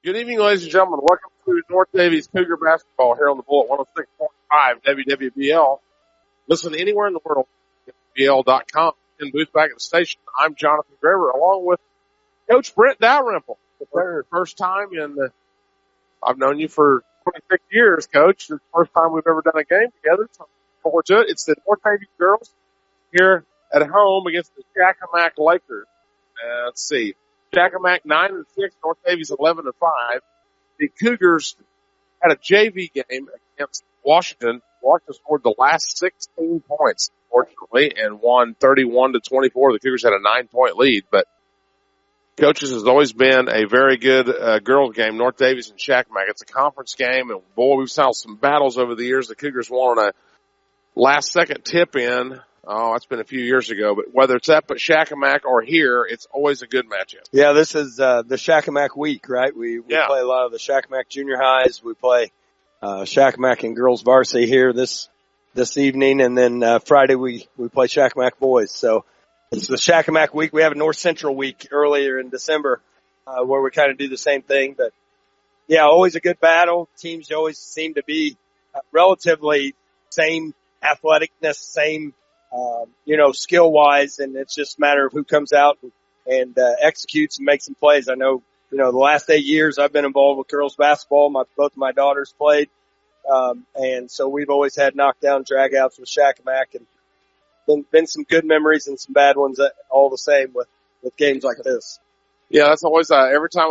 Good evening, ladies and gentlemen. Welcome to North Daviess Cougar Basketball here on the Bullet 106.5 WWBL. Listen anywhere in the world at BL.com. In booth back at the station, I'm Jonathan Graver, along with Coach Brent Dalrymple. For the first time I've known you for 26 years, Coach. It's the first time we've ever done a game together. So looking forward to it. It's the North Daviess girls here at home against the Shakamak Lakers. Let's see. Shakamak 9-6, North Daviess 11-5. The Cougars had a JV game against Washington. Washington scored the last 16 points, fortunately, and won 31-24. The Cougars had a 9-point lead, but coaches has always been a very good girls game, North Daviess and Shakamak. It's a conference game, and boy, we've saw some battles over the years. The Cougars won a last-second tip-in. Oh, it's been a few years ago, but whether it's up at Shakamak or here, it's always a good matchup. Yeah, this is the Shakamak week, right? We play a lot of the Shakamak junior highs. We play Shakamak and girls varsity here this evening, and then Friday we play Shakamak boys. So it's the Shakamak week. We have a North Central week earlier in December where we kind of do the same thing. But, yeah, always a good battle. Teams always seem to be relatively same athleticness, same skill-wise, and it's just a matter of who comes out and executes and makes some plays. I know, the last 8 years I've been involved with girls basketball. Both of my daughters played, and so we've always had knockdown dragouts with Shakamak, and been some good memories and some bad ones all the same with games like this. Yeah, that's always every time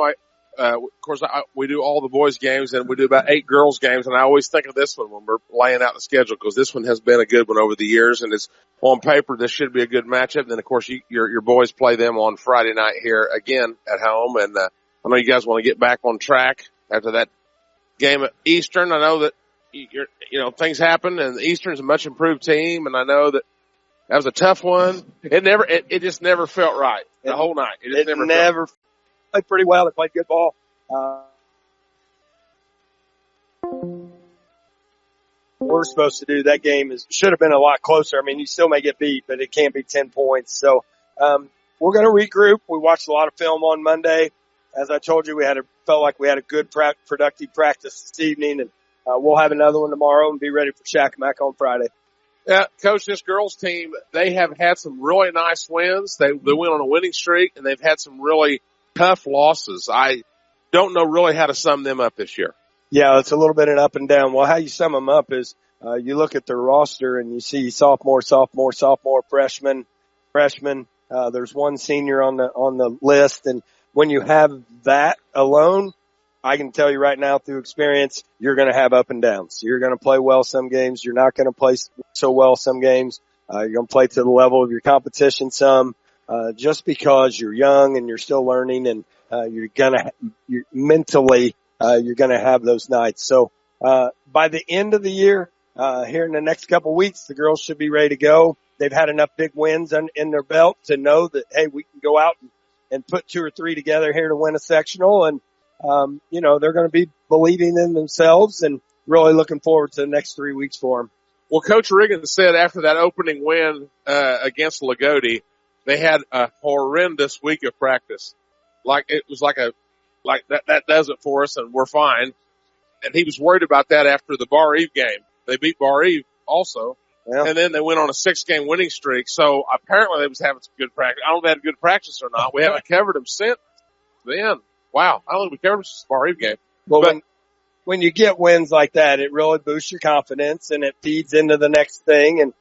we do all the boys games and we do about 8 girls games, and I always think of this one when we're laying out the schedule because this one has been a good one over the years, and it's on paper this should be a good matchup. And then of course your boys play them on Friday night here again at home, and I know you guys want to get back on track after that game at Eastern. I know that things happen, and Eastern's a much improved team, and I know that was a tough one. It just never felt right the whole night. It never played pretty well. They played good ball. We're supposed to do that game should have been a lot closer. I mean, you still may get beat, but it can't be 10 points. So, we're going to regroup. We watched a lot of film on Monday. As I told you, felt like we had a good productive practice this evening, and we'll have another one tomorrow and be ready for Shakamak on Friday. Yeah, Coach, this girls team, they have had some really nice wins. They went on a winning streak, and they've had some really tough losses. I don't know really how to sum them up this year. Yeah, it's a little bit an up and down. Well, how you sum them up is you look at their roster and you see sophomore, freshman. There's one senior on the list, and when you have that alone, I can tell you right now through experience, you're going to have up and downs. You're going to play well some games. You're not going to play so well some games. You're going to play to the level of your competition some. Just because you're young and you're still learning, and mentally you're gonna have those nights. So by the end of the year, here in the next couple of weeks, the girls should be ready to go. They've had enough big wins in their belt to know that, hey, we can go out and put 2 or 3 together here to win a sectional, and they're going to be believing in themselves and really looking forward to the next 3 weeks for them. Well, Coach Riggins said after that opening win against Lagodi, they had a horrendous week of practice. It was like that does it for us and we're fine. And he was worried about that after the Bar Eve game. They beat Bar Eve also. Yeah. And then they went on a 6-game winning streak. So apparently they was having some good practice. I don't know if they had good practice or not. We haven't covered them since then. Wow. I don't think we covered them since the Bar Eve game. Well, when you get wins like that, it really boosts your confidence and it feeds into the next thing. And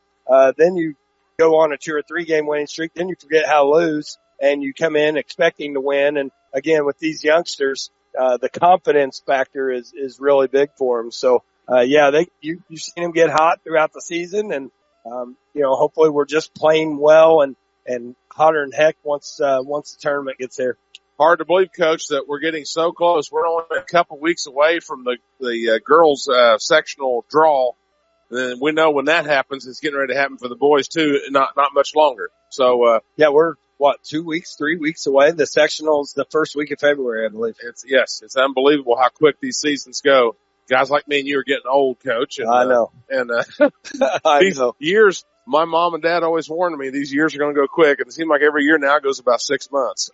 then you go on a 2 or 3 game winning streak, then you forget how to lose and you come in expecting to win. And again, with these youngsters, the confidence factor is really big for them. So, you've seen them get hot throughout the season, and, hopefully we're just playing well and hotter than heck once the tournament gets here. Hard to believe, Coach, that we're getting so close. We're only a couple weeks away from the girls' sectional draw. And we know when that happens, it's getting ready to happen for the boys too. Not much longer. So we're 2 weeks, 3 weeks away. The sectional's the first week of February, I believe. It's unbelievable how quick these seasons go. Guys like me and you are getting old, Coach. And, I know. These years, my mom and dad always warned me these years are going to go quick, and it seems like every year now goes about 6 months.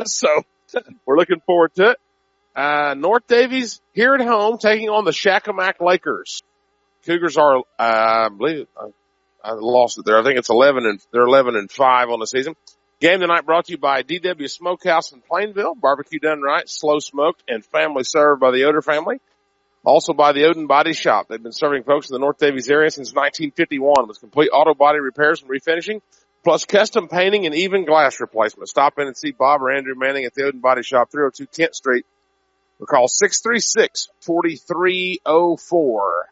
So we're looking forward to it. North Daviess here at home taking on the Shakamak Lakers. Cougars are, I believe, I lost it there. I think it's they're 11-5 on the season. Game tonight brought to you by DW Smokehouse in Plainville. Barbecue done right, slow smoked, and family served by the Oder family. Also by the Odin Body Shop. They've been serving folks in the North Daviess area since 1951 with complete auto body repairs and refinishing, plus custom painting and even glass replacement. Stop in and see Bob or Andrew Manning at the Odin Body Shop, 302 Kent Street. Or call 636-4304.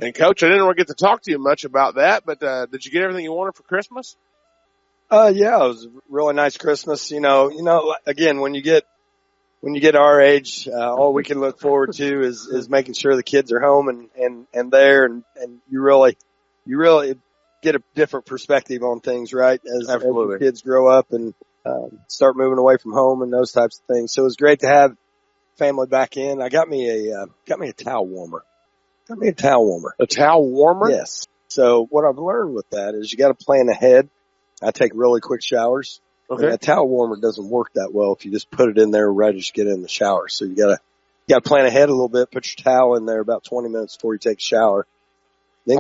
And Coach, I didn't really get to talk to you much about that, but did you get everything you wanted for Christmas? Yeah, it was a really nice Christmas. Again, when you get our age, all we can look forward to is making sure the kids are home and there, and you really get a different perspective on things, right? As the kids grow up and start moving away from home and those types of things. So it was great to have family back in. I got me a towel warmer. A towel warmer? Yes. So what I've learned with that is you got to plan ahead. I take really quick showers. Okay. And that towel warmer doesn't work that well if you just put it in there right as you get in the shower. So you got to plan ahead a little bit. Put your towel in there about 20 minutes before you take a shower. Then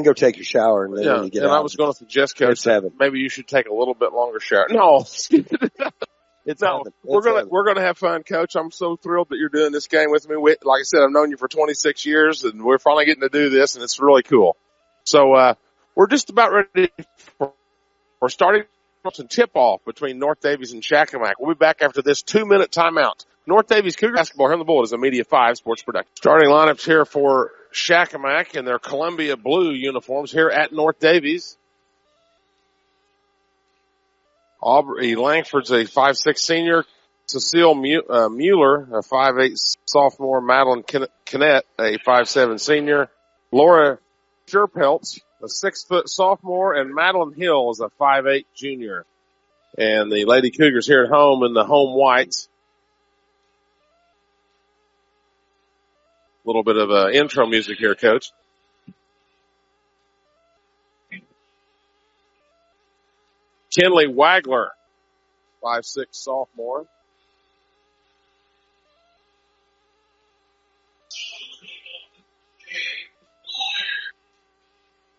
go take your shower, and then when you get out. And I was going to suggest, Coach, that maybe you should take a little bit longer shower. No. We're gonna have fun, Coach. I'm so thrilled that you're doing this game with me. Like I said, I've known you for 26 years, and we're finally getting to do this, and it's really cool. So we're just about ready. We're starting some tip-off between North Daviess and Shakamak. We'll be back after this 2-minute timeout. North Daviess Cougar basketball here on the Bullet is a Media 5 sports production. Starting lineups here for Shakamak in their Columbia blue uniforms here at North Daviess. Aubrey Langford's a 5'6" senior. Cecile Mueller, a 5'8" sophomore. Madeline Kinnett, a 5'7" senior. Laura Scherpeltz, a 6-foot sophomore. And Madeline Hill is a 5'8" junior. And the Lady Cougars here at home in the home whites. A little bit of intro music here, Coach. Kinley Wagler, 5'6" sophomore.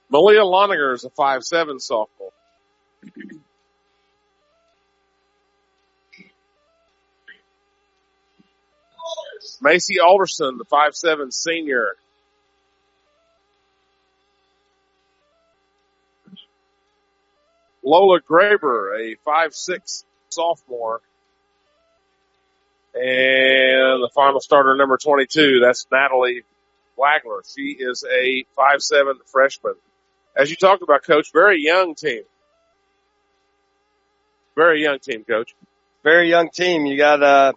Malia Loninger is a 5'7" sophomore. Macy Alderson, the 5'7" senior. Lola Graber, a 5'6" sophomore. And the final starter, number 22, that's Natalie Wagler. She is a 5'7" freshman. As you talked about, Coach, very young team. Very young team, Coach. Very young team. You got,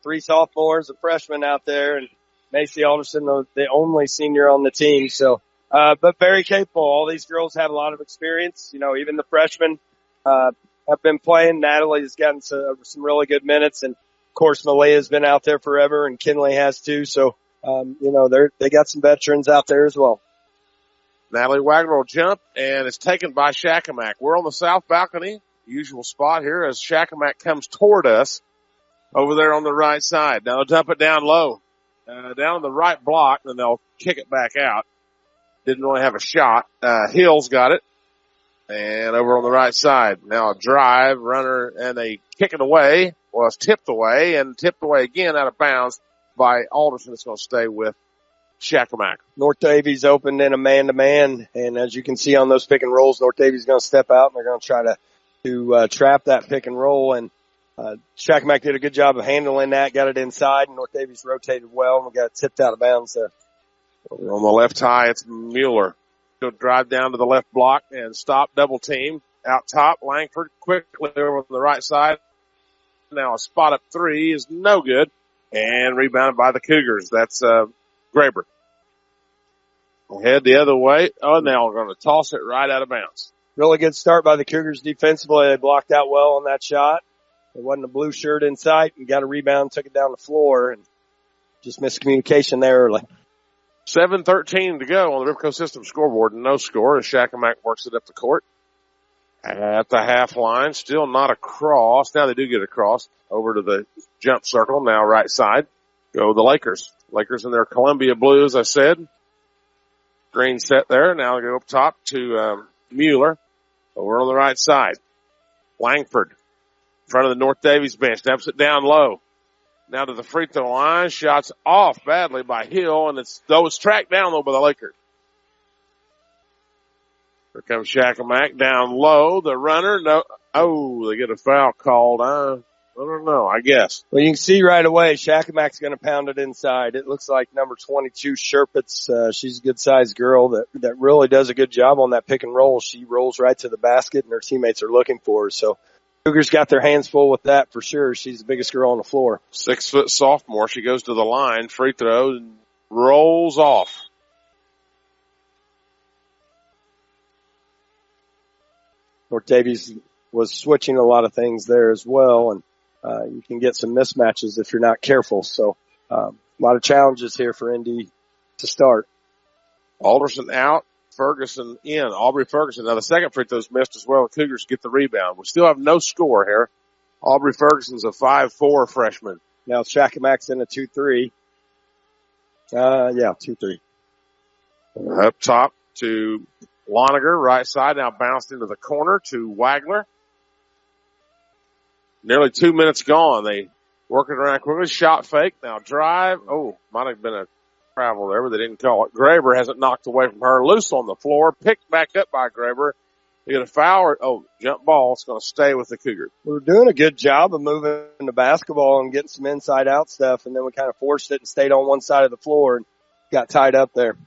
3 sophomores, a freshman out there, and Macy Alderson, the only senior on the team. So, but very capable. All these girls have a lot of experience. Even the freshmen, have been playing. Natalie's gotten some really good minutes, and of course Malia's been out there forever, and Kinley has too. So, they got some veterans out there as well. Natalie Wagner will jump, and it's taken by Shakamak. We're on the south balcony, usual spot here, as Shakamak comes toward us over there on the right side. Now they'll dump it down low, down the right block, and they'll kick it back out. Didn't really have a shot. Hill's got it, and over on the right side. Now a drive, runner, and they kick it away. Well, it's tipped away, and tipped away again out of bounds by Alderson. It's going to stay with Shakamak. North Daviess opened in a man-to-man, and as you can see on those pick and rolls, North Daviess is going to step out, and they're going to try to trap that pick and roll. And Shakamak did a good job of handling that, got it inside, and North Daviess rotated well, and we got it tipped out of bounds there. On the left high, it's Mueller. He'll drive down to the left block and stop, double team. Out top, Langford quickly over on the right side. Now a spot up 3 is no good, and rebounded by the Cougars. That's Graber. We'll head the other way. Oh, now we're going to toss it right out of bounds. Really good start by the Cougars defensively. They blocked out well on that shot. There wasn't a blue shirt in sight, and got a rebound, took it down the floor, and just missed communication there early. 7:13 to go on the Ripco System scoreboard. No score as Shakamak works it up the court. At the half line, still not across. Now they do get across over to the jump circle. Now right side. Go the Lakers. Lakers in their Columbia blue, as I said. Green set there. Now they go up top to Mueller over on the right side. Langford in front of the North Daviess bench. Steps it down low. Now to the free throw line. Shots off badly by Hill, and it's tracked down though by the Lakers. Here comes Shakamak down low. The runner, no. Oh, they get a foul called. I don't know, I guess. Well, you can see right away, Shakamak's going to pound it inside. It looks like number 22, Sherpitz. She's a good-sized girl that really does a good job on that pick and roll. She rolls right to the basket, and her teammates are looking for her. So Cougars got their hands full with that for sure. She's the biggest girl on the floor. 6-foot sophomore. She goes to the line, free throw, and rolls off. North Daviess was switching a lot of things there as well, and you can get some mismatches if you're not careful. So a lot of challenges here for ND to start. Alderson out, Ferguson in. Aubrey Ferguson. Now the second free throw's missed as well. The Cougars get the rebound. We still have no score here. Aubrey Ferguson's a 5'4" freshman. Now Shakamak's in a 2-3. 2-3. Up top to Loniger, right side, now bounced into the corner to Wagler. Nearly 2 minutes gone. They work it around quickly. Shot fake. Now drive. Oh, might have been a travel there, but they didn't call it. Graber has it knocked away from her. Loose on the floor. Picked back up by Graber. They get a foul. Jump ball. It's going to stay with the Cougars. We were doing a good job of moving the basketball and getting some inside-out stuff, and then we kind of forced it and stayed on one side of the floor and got tied up there.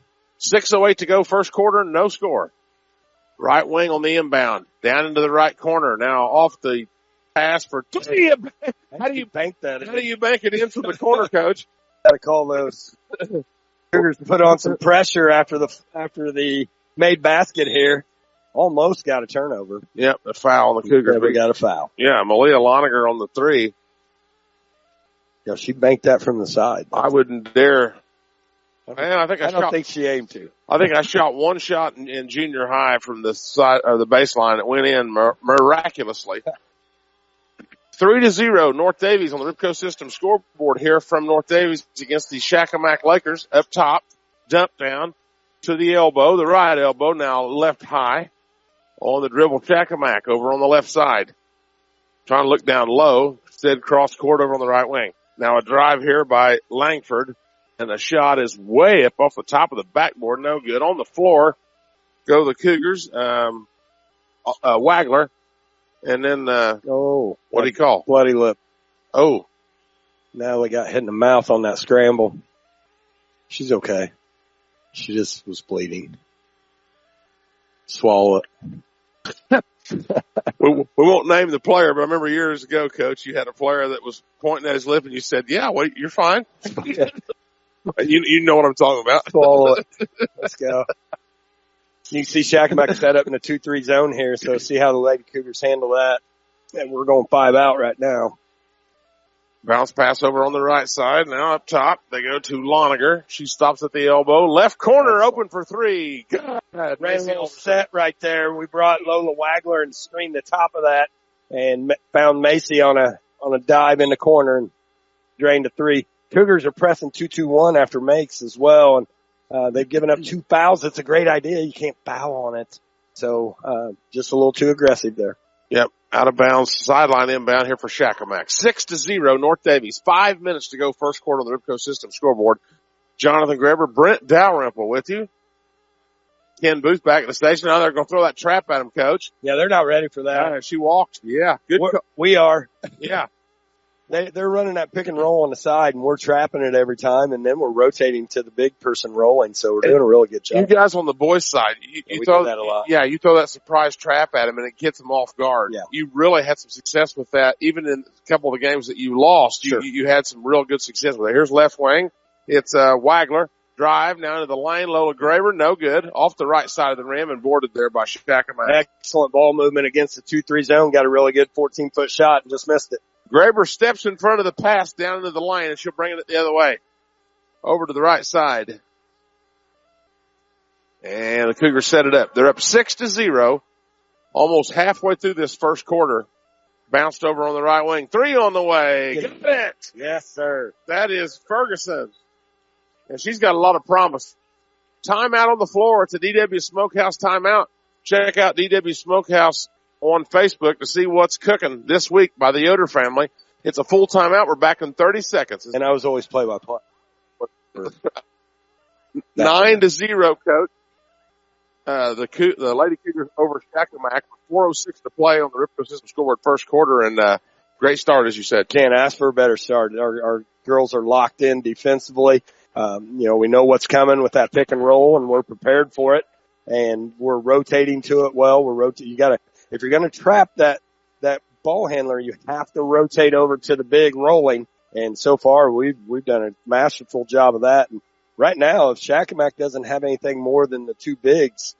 6:08 to go, first quarter, no score. Right wing on the inbound, down into the right corner. Now off the pass for three. How do you bank that? How do you bank it in from the corner, Coach? Got to call those Cougars to put on some pressure after the made basket here. Almost got a turnover. Yep, a foul on the Cougars. Yeah, we got a foul. Yeah, Malia Loniger on the three. Yeah, she banked that from the side. I wouldn't dare. Man, I don't think she aimed to. I think I shot one shot in junior high from the side or the baseline. It went in miraculously. 3-0, North Daviess on the Ripco System scoreboard here from North Daviess against the Shakamak Lakers. Up top, dump down to the elbow, the right elbow, now left high on the dribble. Shakamak over on the left side. Trying to look down low, instead cross court over on the right wing. Now a drive here by Langford. And the shot is way up off the top of the backboard. No good. On the floor go the Cougars. Wagler. And then, what do you call? Bloody lip. Oh. Now they got hit in the mouth on that scramble. She's okay. She just was bleeding. Swallow it. We won't name the player, but I remember years ago, Coach, you had a player that was pointing at his lip and you said, yeah, well, you're fine. You know what I'm talking about. Swallow it. Let's go. You can see Shakamak set up in a 2-3 zone here, so see how the Lady Cougars handle that. And we're going 5 out right now. Bounce pass over on the right side. Now up top, they go to Loniger. She stops at the elbow. Left corner open for three. God, ran a little set right there. We brought Lola Wagler and screened the top of that and found Macy on a dive in the corner and drained a three. Cougars are pressing 2-2-1 after makes as well, and they've given up 2 fouls. It's a great idea. You can't foul on it. So just a little too aggressive there. Yep, out of bounds, sideline inbound here for Shakamak. 6-0, North Daviess. 5 minutes to go, first quarter on the Ripco System scoreboard. Jonathan Graber, Brent Dalrymple with you. Ken Booth back at the station. Now they're going to throw that trap at him, Coach. Yeah, they're not ready for that. She walked. Yeah, good. We are. Yeah. They're running that pick and roll on the side, and we're trapping it every time, and then we're rotating to the big person rolling, so we're doing a really good job. You guys on the boys' side, you throw that a lot. Yeah, you throw that surprise trap at them, and it gets them off guard. Yeah. You really had some success with that. Even in a couple of the games that you lost, Sure. you had some real good success with it. Here's left wing. It's Wagler. Drive now into the lane. Lola Graber, no good. Off the right side of the rim and boarded there by Shakamak. Excellent ball movement against the 2-3 zone. Got a really good 14-foot shot and just missed it. Graber steps in front of the pass down into the lane, and she'll bring it the other way. Over to the right side. And the Cougars set it up. They're up 6-0. almost halfway through this first quarter. Bounced over on the right wing. 3 on the way. Get it. Yes, sir. That is Ferguson. And she's got a lot of promise. Timeout on the floor. It's a DW Smokehouse timeout. Check out DW Smokehouse on Facebook to see what's cooking this week by the Yoder family. It's a full timeout. We're back in 30 seconds. And I was always play-by-play. 9-0, Coach. The Lady Cougars over Shakamak. 4:06 to play on the Ripco System scoreboard first quarter, and great start, as you said. Can't ask for a better start. Our girls are locked in defensively. We know what's coming with that pick and roll, and we're prepared for it. And we're rotating to it well. If you're going to trap that ball handler, you have to rotate over to the big rolling. And so far, we've done a masterful job of that. And right now, if Shakamak doesn't have anything more than the two bigs,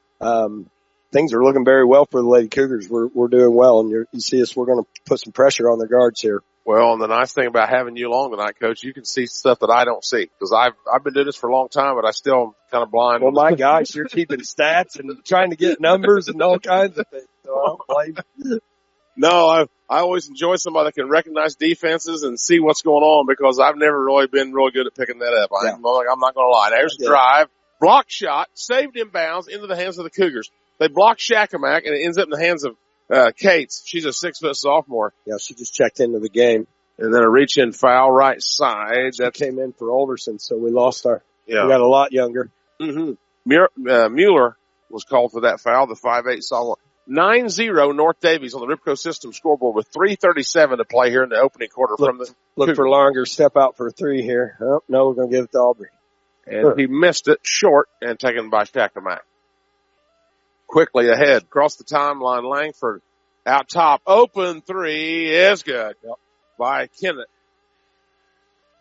things are looking very well for the Lady Cougars. We're doing well, and you see us. We're going to put some pressure on the guards here. Well, and the nice thing about having you along tonight, Coach, you can see stuff that I don't see, because I've been doing this for a long time, but I still am kind of blind. Well, my gosh, you're keeping stats and trying to get numbers and all kinds of things. So I don't blame you. No, I always enjoy somebody that can recognize defenses and see what's going on, because I've never really been really good at picking that up. I'm not going to lie. There's a drive, block shot, saved inbounds into the hands of the Cougars. They block Shakamak, and it ends up in the hands of Cates. She's a 6-foot sophomore. Yeah, she just checked into the game. And then a reach-in foul right side. That came in for Alderson, so we lost our. Yeah. We got a lot younger. Mm-hmm. Mueller was called for that foul, the 5'8" sophomore. 9-0 North Daviess on the Ripco System scoreboard with 3:37 to play here in the opening quarter. Look for Longer step out for a 3 here. Oh, no, we're going to give it to Aubrey. And he missed it short and taken by Shakamak. Quickly ahead, across the timeline, Langford out top, open 3 is good by Kennett.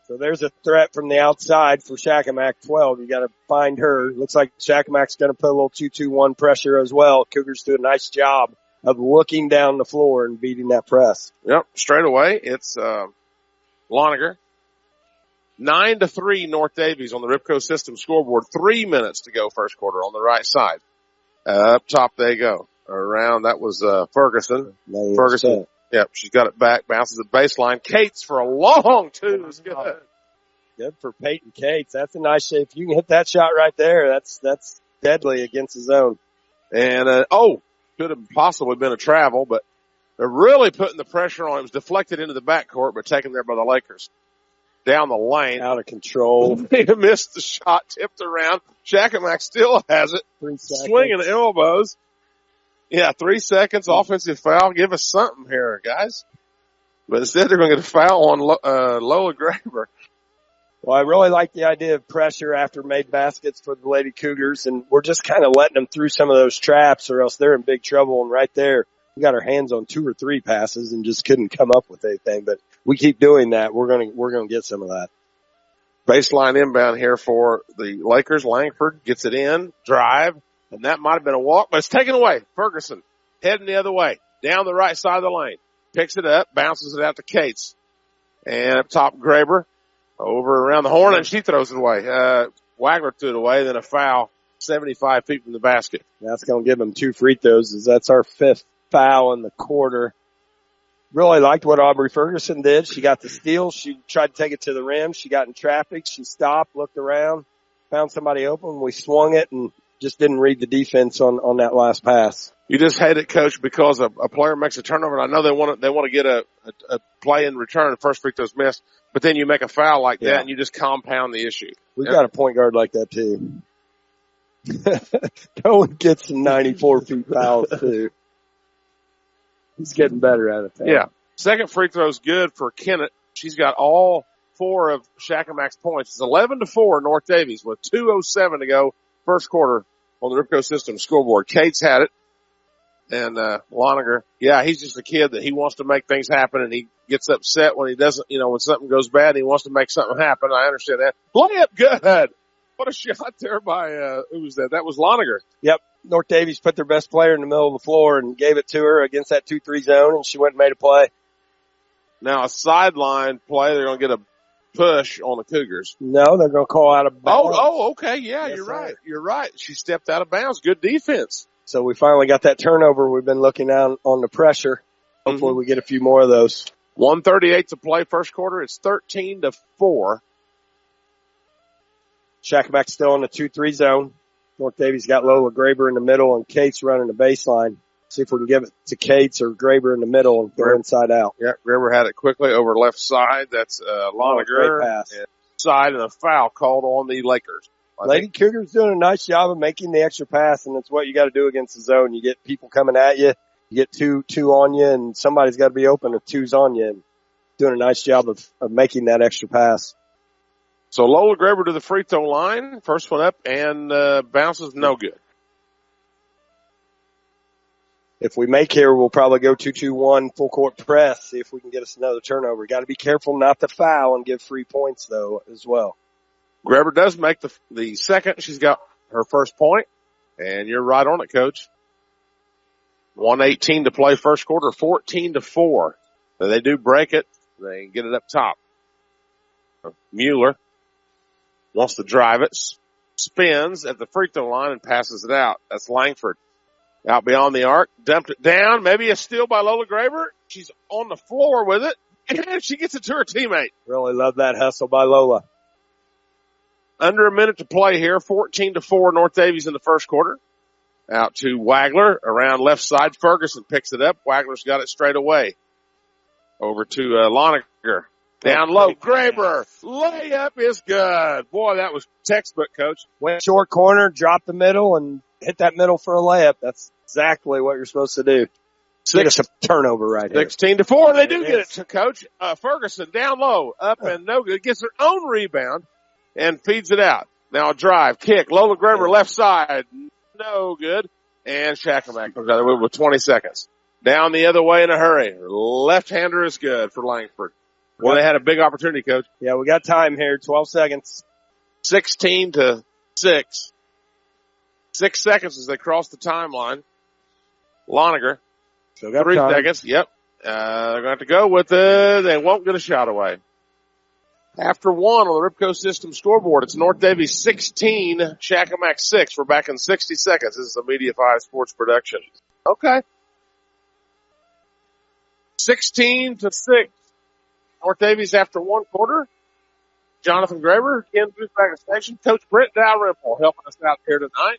So there's a threat from the outside for Shakamak 12. You got to find her. Looks like Shakamak's going to put a little 2-2-1 pressure as well. Cougars do a nice job of looking down the floor and beating that press. Yep, straight away it's Loniger. 9-3 North Daviess on the Ripco System scoreboard. 3 minutes to go first quarter on the right side. Up top they go. Around, that was Ferguson. Ferguson. Yep, she's got it back, bounces the baseline. Cates for a long two is good. Good for Peyton Cates. That's a nice shape. If you can hit that shot right there, that's deadly against the zone. And, could have possibly been a travel, but they're really putting the pressure on. It was deflected into the backcourt, but taken there by the Lakers. Down the lane. Out of control. They missed the shot, tipped around. Shakamak still has it. 3 seconds. Swinging elbows. Yeah, 3 seconds, offensive foul. Give us something here, guys. But instead they're going to get a foul on Lola Graber. Well, I really like the idea of pressure after made baskets for the Lady Cougars, and we're just kind of letting them through some of those traps, or else they're in big trouble. And right there, we got our hands on 2 or 3 passes and just couldn't come up with anything. But we keep doing that. We're gonna get some of that. Baseline inbound here for the Lakers. Langford gets it in, drive, and that might have been a walk, but it's taken away. Ferguson heading the other way, down the right side of the lane. Picks it up, bounces it out to Cates. And up top, Graber over around the horn, and she throws it away. Wagler threw it away, then a foul 75 feet from the basket. That's going to give them 2 free throws, as that's our 5th foul in the quarter. Really liked what Aubrey Ferguson did. She got the steal. She tried to take it to the rim. She got in traffic. She stopped, looked around, found somebody open. We swung it and just didn't read the defense on that last pass. You just hate it, Coach, because a player makes a turnover, and I know they want to get a play in return. The first free throw's missed, but then you make a foul like that, and you just compound the issue. We've got a point guard like that too. Cohen gets some 94 feet fouls too. He's getting better at it. Yeah. Second free throw's good for Kennett. She's got all 4 of Shakamak's points. It's 11-4 North Daviess with 2:07 to go first quarter on the Ripco System scoreboard. Cates had it. And Loniger, he's just a kid that he wants to make things happen, and he gets upset when he doesn't, when something goes bad and he wants to make something happen. I understand that. Layup good. What a shot there by, who was that? That was Loniger. Yep. North Daviess put their best player in the middle of the floor and gave it to her against that 2-3 zone, and she went and made a play. Now a sideline play, they're going to get a push on the Cougars. No, they're going to call out of bounds. Oh, okay. Yeah, you're right. You're right. She stepped out of bounds. Good defense. So we finally got that turnover. We've been looking down on the pressure. Hopefully we get a few more of those. 1:38 to play first quarter. It's 13-4. Shakamak still in the 2-3 zone. North Daviess got Lola Graber in the middle and Cates running the baseline. See if we can give it to Cates or Graber in the middle and go inside out. Yeah, Graber had it quickly over left side. That's Loniger. Great pass. Side and a foul called on the Lakers. Lady Cougars doing a nice job of making the extra pass, and that's what you got to do against the zone. You get people coming at you, you get two on you, and somebody's got to be open if two's on you. And doing a nice job of making that extra pass. So Lola Graber to the free throw line. First one up and bounces no good. If we make here, we'll probably go 2-2-1 full court press, see if we can get us another turnover. Got to be careful not to foul and give free points, though, as well. Graber does make the second. She's got her first point, and you're right on it, Coach. 1:18 to play first quarter, 14-4. They do break it. They get it up top. Mueller wants to drive it, spins at the free throw line and passes it out. That's Langford. Out beyond the arc, dumped it down. Maybe a steal by Lola Graber. She's on the floor with it, and she gets it to her teammate. Really love that hustle by Lola. Under a minute to play here, 14-4 North Daviess in the first quarter. Out to Wagler, around left side. Ferguson picks it up. Wagler's got it straight away. Over to Loniger. Down low, Graber. Layup is good. Boy, that was textbook, Coach. Went short corner, dropped the middle, and hit that middle for a layup. That's exactly what you're supposed to do. Get us a turnover right here. 16-4. They do get it to Coach. Ferguson down low, up and no good. Gets her own rebound and feeds it out. Now a drive, kick. Lola Graber left side. No good. And Shakamak comes out with 20 seconds. Down the other way in a hurry. Left-hander is good for Langford. Well, they had a big opportunity, Coach. Yeah, we got time here. 12 seconds. 16-6. 6 seconds as they cross the timeline. Loniger. Still got 3 time. seconds. Yep. They're going to have to go with it. They won't get a shot away. After one on the Ripco System scoreboard, it's North Daviess 16, Shakamak 6. We're back in 60 seconds. This is a Media 5 Sports production. Okay. 16-6. North Daviess after one quarter. Jonathan Graber, Ken Booth back at station. Coach Brent Dalrymple helping us out here tonight.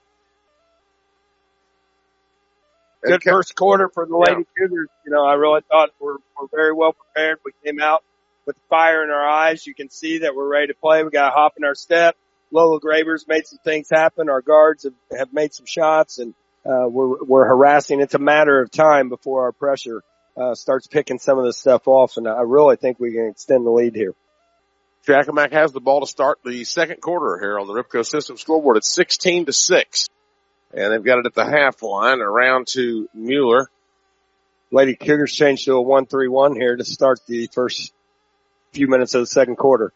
Good first quarter for the Lady Cougars. You know, I really thought we're very well prepared. We came out with fire in our eyes. You can see that we're ready to play. We got a hop in our step. Lola Graber's made some things happen. Our guards have made some shots, and we're harassing. It's a matter of time before our pressure starts picking some of this stuff off, and I really think we can extend the lead here. Shakamak has the ball to start the second quarter here on the Ripco System scoreboard. It's 16-6. And they've got it at the half line around to Mueller. Lady Cougars changed to a 1-3-1 here to start the first few minutes of the second quarter.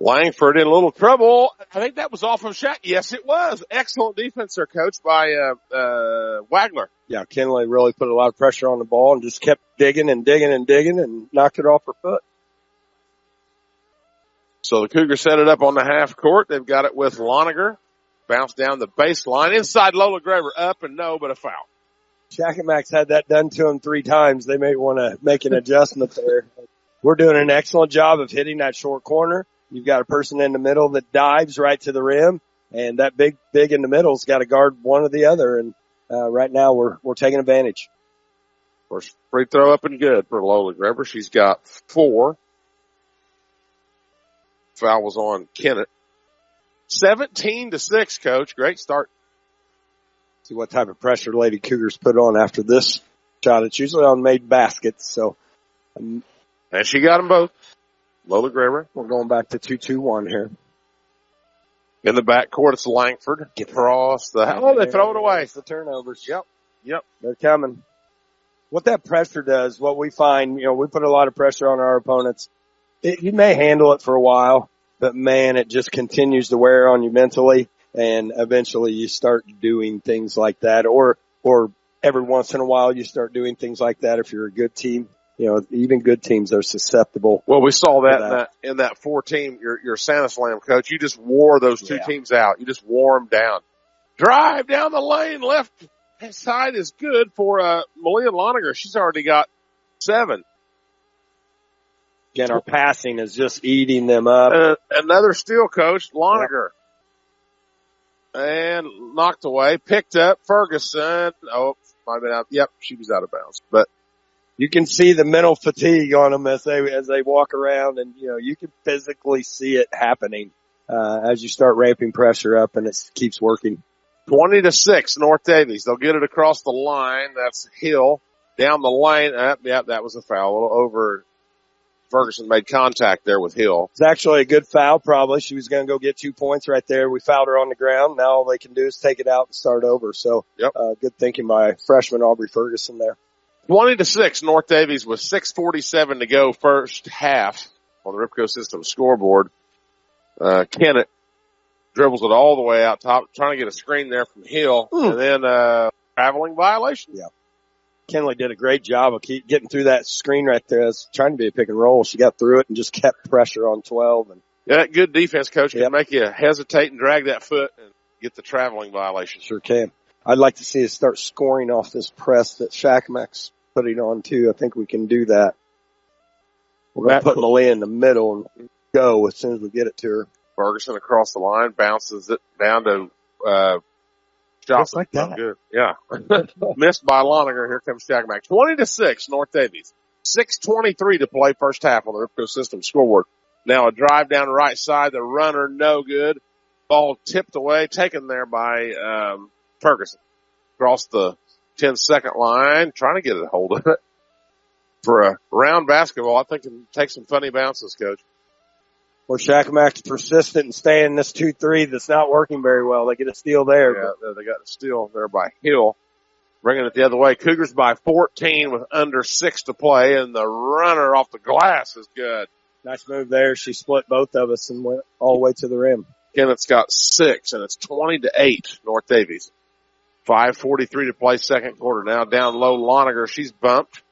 Langford in a little trouble. I think that was off of Shaq. Yes, it was. Excellent defense there, Coach, by Wagler. Yeah, Kinley really put a lot of pressure on the ball and just kept digging and digging and digging and knocked it off her foot. So the Cougars set it up on the half court. They've got it with Loniger. Bounce down the baseline. Inside Lola Graber. Up and no, but a foul. Shakamak's had that done to him 3 times. They may want to make an adjustment there. We're doing an excellent job of hitting that short corner. You've got a person in the middle that dives right to the rim, and that big in the middle's got to guard one or the other. And right now we're taking advantage. First free throw up and good for Lola Graber. She's got 4. Foul was on Kennett. 17-6, Coach. Great start. See what type of pressure Lady Cougars put on after this shot. It's usually on made baskets. So, and she got them both. Lola Graber. We're going back to 2-2-1 here. In the backcourt, it's Langford. Across the house. Oh, they throw it away. It's the turnovers. Yep. They're coming. What that pressure does, what we find, we put a lot of pressure on our opponents. You may handle it for a while, but man, it just continues to wear on you mentally, and eventually you start doing things like that, or every once in a while you start doing things like that if you're a good team. Even good teams are susceptible. Well, we saw that in that 4-team, your Santa Slam, Coach. You just wore those 2 teams out. You just wore them down. Drive down the lane, left side is good for Malia Loniger. She's already got 7. Again, our passing is just eating them up. Another steal, Coach. Loniger. Yep. And knocked away. Picked up. Ferguson. Oh, might have been out. Yep, she was out of bounds. But you can see the mental fatigue on them as they walk around, and you can physically see it happening as you start ramping pressure up, and it keeps working. 20-6, North Daviess. They'll get it across the line. That's Hill down the lane. Yep, that was a foul. A little over. Ferguson made contact there with Hill. It's actually a good foul, probably. She was going to go get 2 points right there. We fouled her on the ground. Now all they can do is take it out and start over. So, good thinking by freshman Aubrey Ferguson there. 20-6, North Daviess with 6:47 to go first half on the Ripco System scoreboard. Kennett dribbles it all the way out top, trying to get a screen there from Hill, and then traveling violation. Yeah. Kenley did a great job of getting through that screen right there. It was trying to be a pick and roll. She got through it and just kept pressure on 12. And that good defense, Coach, can make you hesitate and drag that foot and get the traveling violation. Sure can. I'd like to see us start scoring off this press that Shakamak's putting on too. I think we can do that. We're going to put Malia in the middle and go as soon as we get it to her. Ferguson across the line, bounces it down to just like that. Good. Yeah. Missed by Loniger. Here comes Shakamak. 20-6, North Daviess. 6:23 to play first half on the Ripco System scoreboard. Now a drive down the right side. The runner, no good. Ball tipped away, taken there by Ferguson. Across the 10-second line, trying to get a hold of it. For a round basketball, I think it can take some funny bounces, Coach. Well, Shakamak's persistent in staying in this 2-3 that's not working very well. They get a steal there. Yeah, they got a steal there by Hill. Bringing it the other way. Cougars by 14 with under 6 to play, and the runner off the glass is good. Nice move there. She split both of us and went all the way to the rim. Kennett's got 6, and it's 20-8, North Daviess. 5:43 to play second quarter. Now down low, Loniger. She's bumped.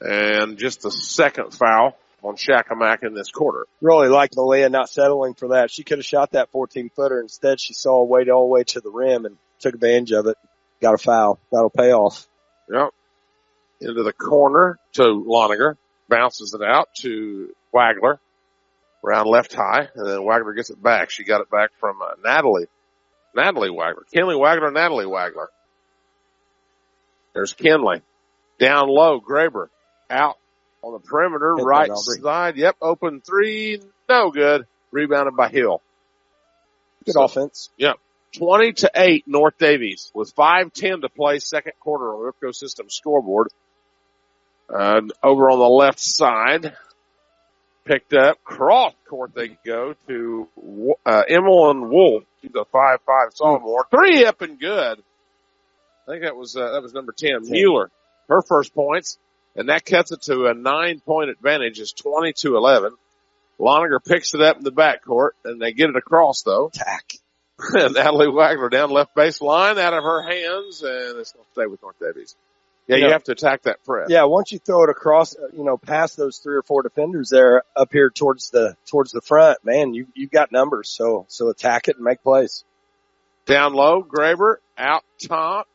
And just the second foul on Shakamak in this quarter. Really like Malia not settling for that. She could have shot that 14-footer. Instead, she saw a way all the way to the rim and took advantage of it. Got a foul. That'll pay off. Yep. Into the corner to Loniger. Bounces it out to Wagler. Around left high. And then Wagler gets it back. She got it back from Natalie Wagler. Kenley Wagler, Natalie Wagler. There's Kenley. Down low, Graber. Out on the perimeter, right side. Yep, open 3. No good. Rebounded by Hill. Good offense. Yep. 20-8, North Daviess with 5:10 to play second quarter on the Ripco System scoreboard. Over on the left side. Picked up. Cross court they go to Emmeline Wolf. She's a 5'5" sophomore. 3 up and good. I think that was number 10. Mueller. Her first points. And that cuts it to a 9-point advantage. It's 20-11. Loniger picks it up in the backcourt, and they get it across, though. Attack. Natalie Wagler down left baseline, out of her hands, and it's going to stay with North Daviess. Yeah, you have to attack that press. Yeah, once you throw it across, past those 3 or 4 defenders there up here towards the front, man, you've got numbers. So attack it and make plays. Down low, Graber, out top.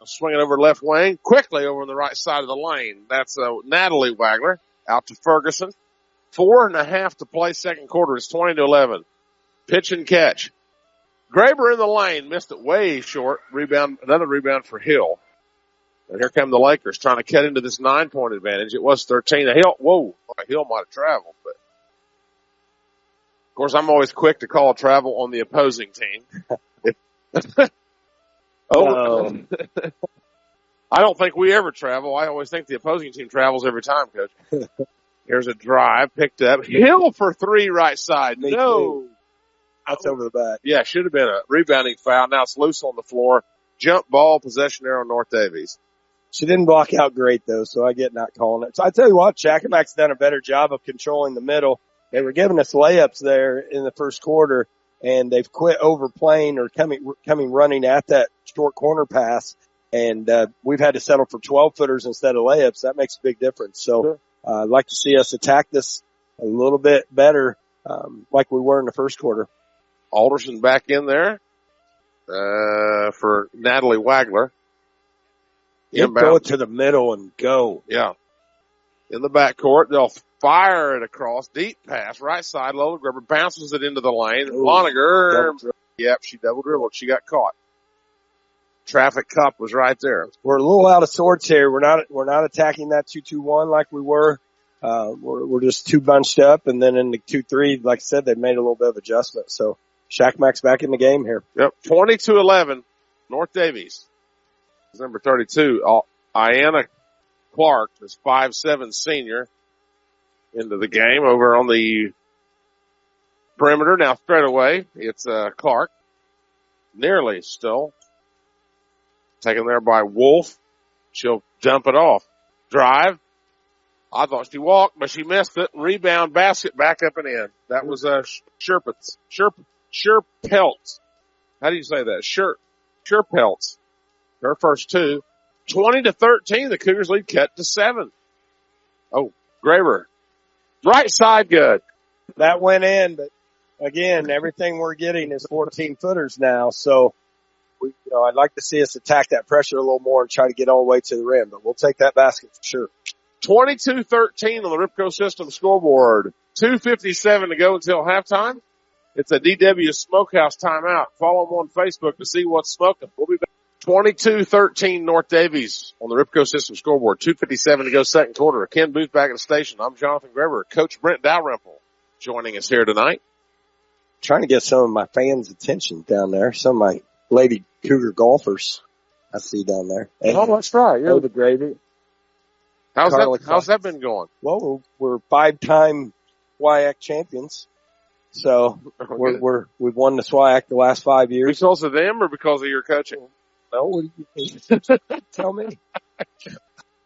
Swinging over left wing, quickly over on the right side of the lane. That's Natalie Wagler out to Ferguson. 4.5 to play second quarter. It's 20-11. Pitch and catch. Graber in the lane, missed it way short. Rebound, another rebound for Hill. And here come the Lakers trying to cut into this 9-point advantage. It was 13. Hill might have traveled, but of course I'm always quick to call travel on the opposing team. Oh, I don't think we ever travel. I always think the opposing team travels every time, Coach. Here's a drive picked up. Hill for 3 right side. No. That's over the back. Yeah, should have been a rebounding foul. Now it's loose on the floor. Jump ball, possession there on North Daviess. She didn't block out great, though, so I get not calling it. So I tell you what, Shakamak's done a better job of controlling the middle. They were giving us layups there in the first quarter, and they've quit overplaying or coming running at that short corner pass. And, we've had to settle for 12-footers instead of layups. That makes a big difference. So, I'd like to see us attack this a little bit better, like we were in the first quarter. Alderson back in there, for Natalie Wagler. He'd throw it to the middle and go. Yeah. In the backcourt, they'll fire it across. Deep pass, right side, Lola Gribber bounces it into the lane. Loniger, yep, she double dribbled. She got caught. Traffic cop was right there. We're a little out of sorts here. We're not attacking that 2-2-1 like we were. We're just too bunched up, and then in the 2-3, like I said, they made a little bit of adjustment. So Shakamak's back in the game here. Yep, 22-11, North Daviess. Number 32, Ayanna Clark is 5'7" senior into the game over on the perimeter. Now straight away, it's Clark. Nearly still. Taken there by Wolf. She'll dump it off. Drive. I thought she walked, but she missed it. Rebound basket back up and in. That was Sherpelts. How do you say that? Sherpelts. Her first two. 20-13, the Cougars lead cut to 7. Oh, Graber. Right side good. That went in, but again, everything we're getting is 14-footers now. So, I'd like to see us attack that pressure a little more and try to get all the way to the rim, but we'll take that basket for sure. 22-13 on the Ripco System scoreboard. 2:57 to go until halftime. It's a DW Smokehouse timeout. Follow them on Facebook to see what's smoking. We'll be back. 22-13 North Daviess on the Ripco System scoreboard. 2:57 to go second quarter. Ken Booth back at the station. I'm Jonathan Greber. Coach Brent Dalrymple joining us here tonight. Trying to get some of my fans' attention down there. Some of my lady Cougar golfers I see down there. Oh, that's right. You're the gravy. How's that been going? Well, we're 5-time SWIAC champions. So we've won the SWIAC the last 5 years. Because of them or because of your coaching? No, what do you think? Tell me.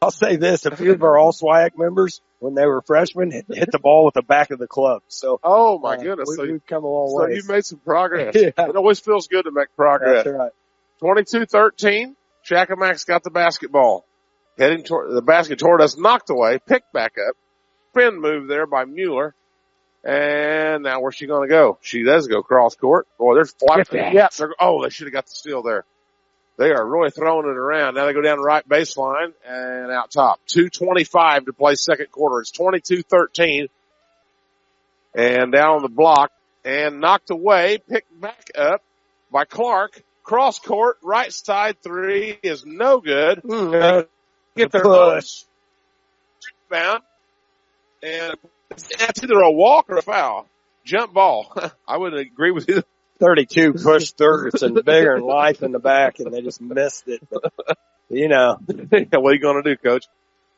I'll say this. A few of our all SWIAC members, when they were freshmen, hit the ball with the back of the club. So, oh my goodness. We've come a long way. So you've made some progress. Yeah. It always feels good to make progress. That's right. 22-13. Shakamak's got the basketball. Heading toward the basket toward us, knocked away, picked back up. Spin move there by Mueller. And now where's she going to go? She does go cross court. Boy, there's flash. Yeah. They should have got the steal there. They are really throwing it around. Now they go down the right baseline and out top. 2:25 to play second quarter. It's 22-13. And down on the block and knocked away, picked back up by Clark. Cross court, right side three is no good. Get their push. Bound. And that's either a walk or a foul. Jump ball. I would agree with you. 32 pushed Ferguson bigger than life in the back, and they just missed it. But, what are you going to do, Coach?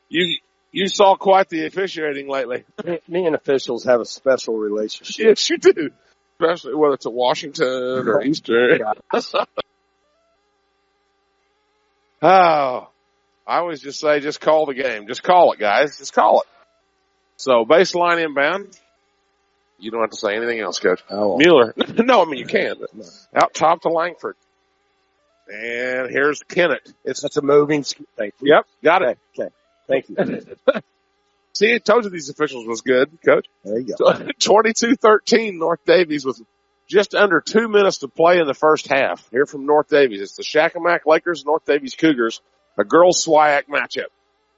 You saw quite the officiating lately. Me and officials have a special relationship. Yes, you do. Especially whether it's at Washington or Eastern. Oh, I always just say, just call the game. Just call it, guys. Just call it. So baseline inbound. You don't have to say anything else, Coach. Oh. Mueller. No, I mean, you can. But out top to Langford. And here's Kennett. That's a moving. Thank you. Yep, got it. Okay. Thank you. See, I told you these officials was good, Coach. There you go. 22-13 North Daviess with just under 2 minutes to play in the first half. Here from North Daviess. It's the Shakamak Lakers, North Daviess Cougars, a girls SWIAC matchup.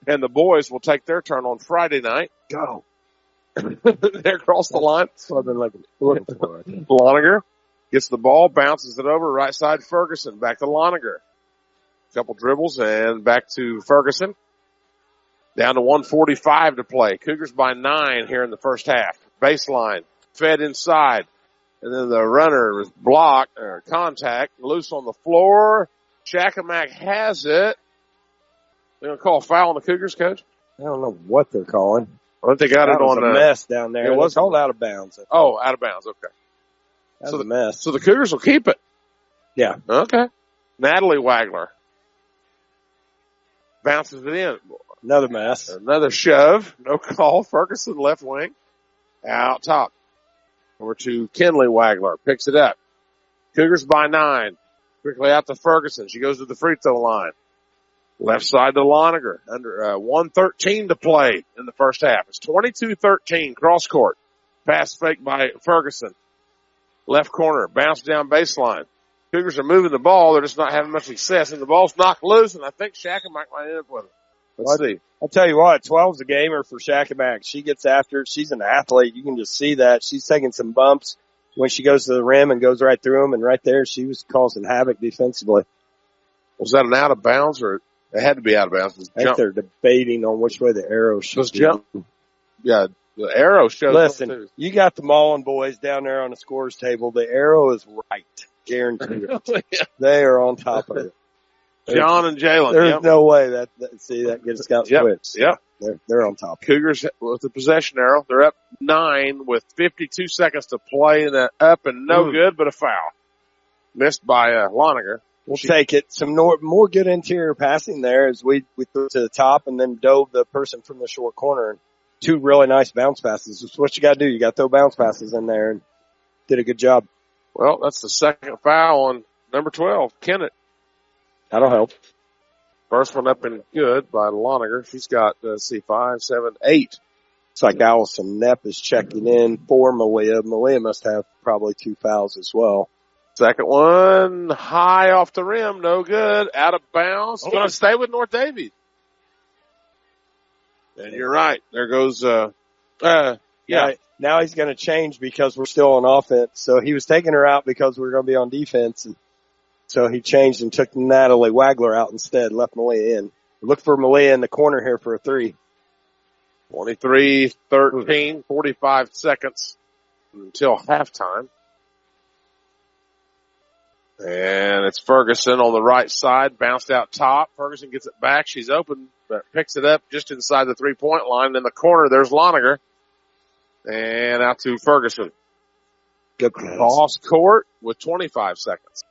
And the boys will take their turn on Friday night. Go. They're across the line. That's what I've been looking for. Loniger gets the ball, bounces it over, right side Ferguson, back to Loniger. Couple dribbles and back to Ferguson. Down to 1:45 to play. Cougars by 9 here in the first half. Baseline, fed inside. And then the runner was blocked, or contact, loose on the floor. Shakamak has it. They're going to call a foul on the Cougars, Coach? I don't know what they're calling. I think they got it on a mess down there. It was called out of bounds. Oh, out of bounds. Okay. That was a mess. So the Cougars will keep it. Yeah. Okay. Natalie Wagler bounces it in. Another mess. Another shove. No call. Ferguson left wing. Out top. Over to Kinley Wagler. Picks it up. Cougars by 9. Quickly out to Ferguson. She goes to the free throw line. Left side to Loniger. Under 1:13 to play in the first half. It's 22-13 cross court. Pass fake by Ferguson. Left corner. Bounce down baseline. Cougars are moving the ball. They're just not having much success. And the ball's knocked loose, and I think Shakamak might end up with it. Let's see. I'll tell you what, 12's a gamer for Shakamak. She gets after it. She's an athlete. You can just see that. She's taking some bumps when she goes to the rim and goes right through them. And right there, she was causing havoc defensively. Was that an out of bounds, or it had to be out of bounds? I think they're debating on which way the arrow should jump. Yeah, the arrow shows. Listen, you got the Mullen boys down there on the scores table. The arrow is right. Guaranteed. Yeah. They are on top of it. John and Jalen. There's no way that gets got switched. Yep. They're on top. Cougars with the possession arrow. They're up 9 with 52 seconds to play, and up and no good, but a foul. Missed by Loniger. We'll take it. Some more good interior passing there as we threw it to the top and then dove the person from the short corner. And 2 really nice bounce passes. That's what you got to do. You got to throw bounce passes in there, and did a good job. Well, that's the second foul on number 12, Kennett. That'll help. First one up and good by Loniger. She's got, 5, 7, 8. It's like Allison Knepp is checking in for Malia. Malia must have probably 2 fouls as well. Second one, high off the rim, no good, out of bounds. Going to stay with North Daviess. And you're right. There goes, Now he's going to change because we're still on offense. So he was taking her out because we were going to be on defense. And so he changed and took Natalie Wagler out instead, left Malia in. Look for Malia in the corner here for a 3. 23-13, 45 seconds until halftime. And it's Ferguson on the right side, bounced out top. Ferguson gets it back. She's open, but picks it up just inside the 3-point line. In the corner, there's Loniger. And out to Ferguson. Good pass. Cross court with 25 seconds.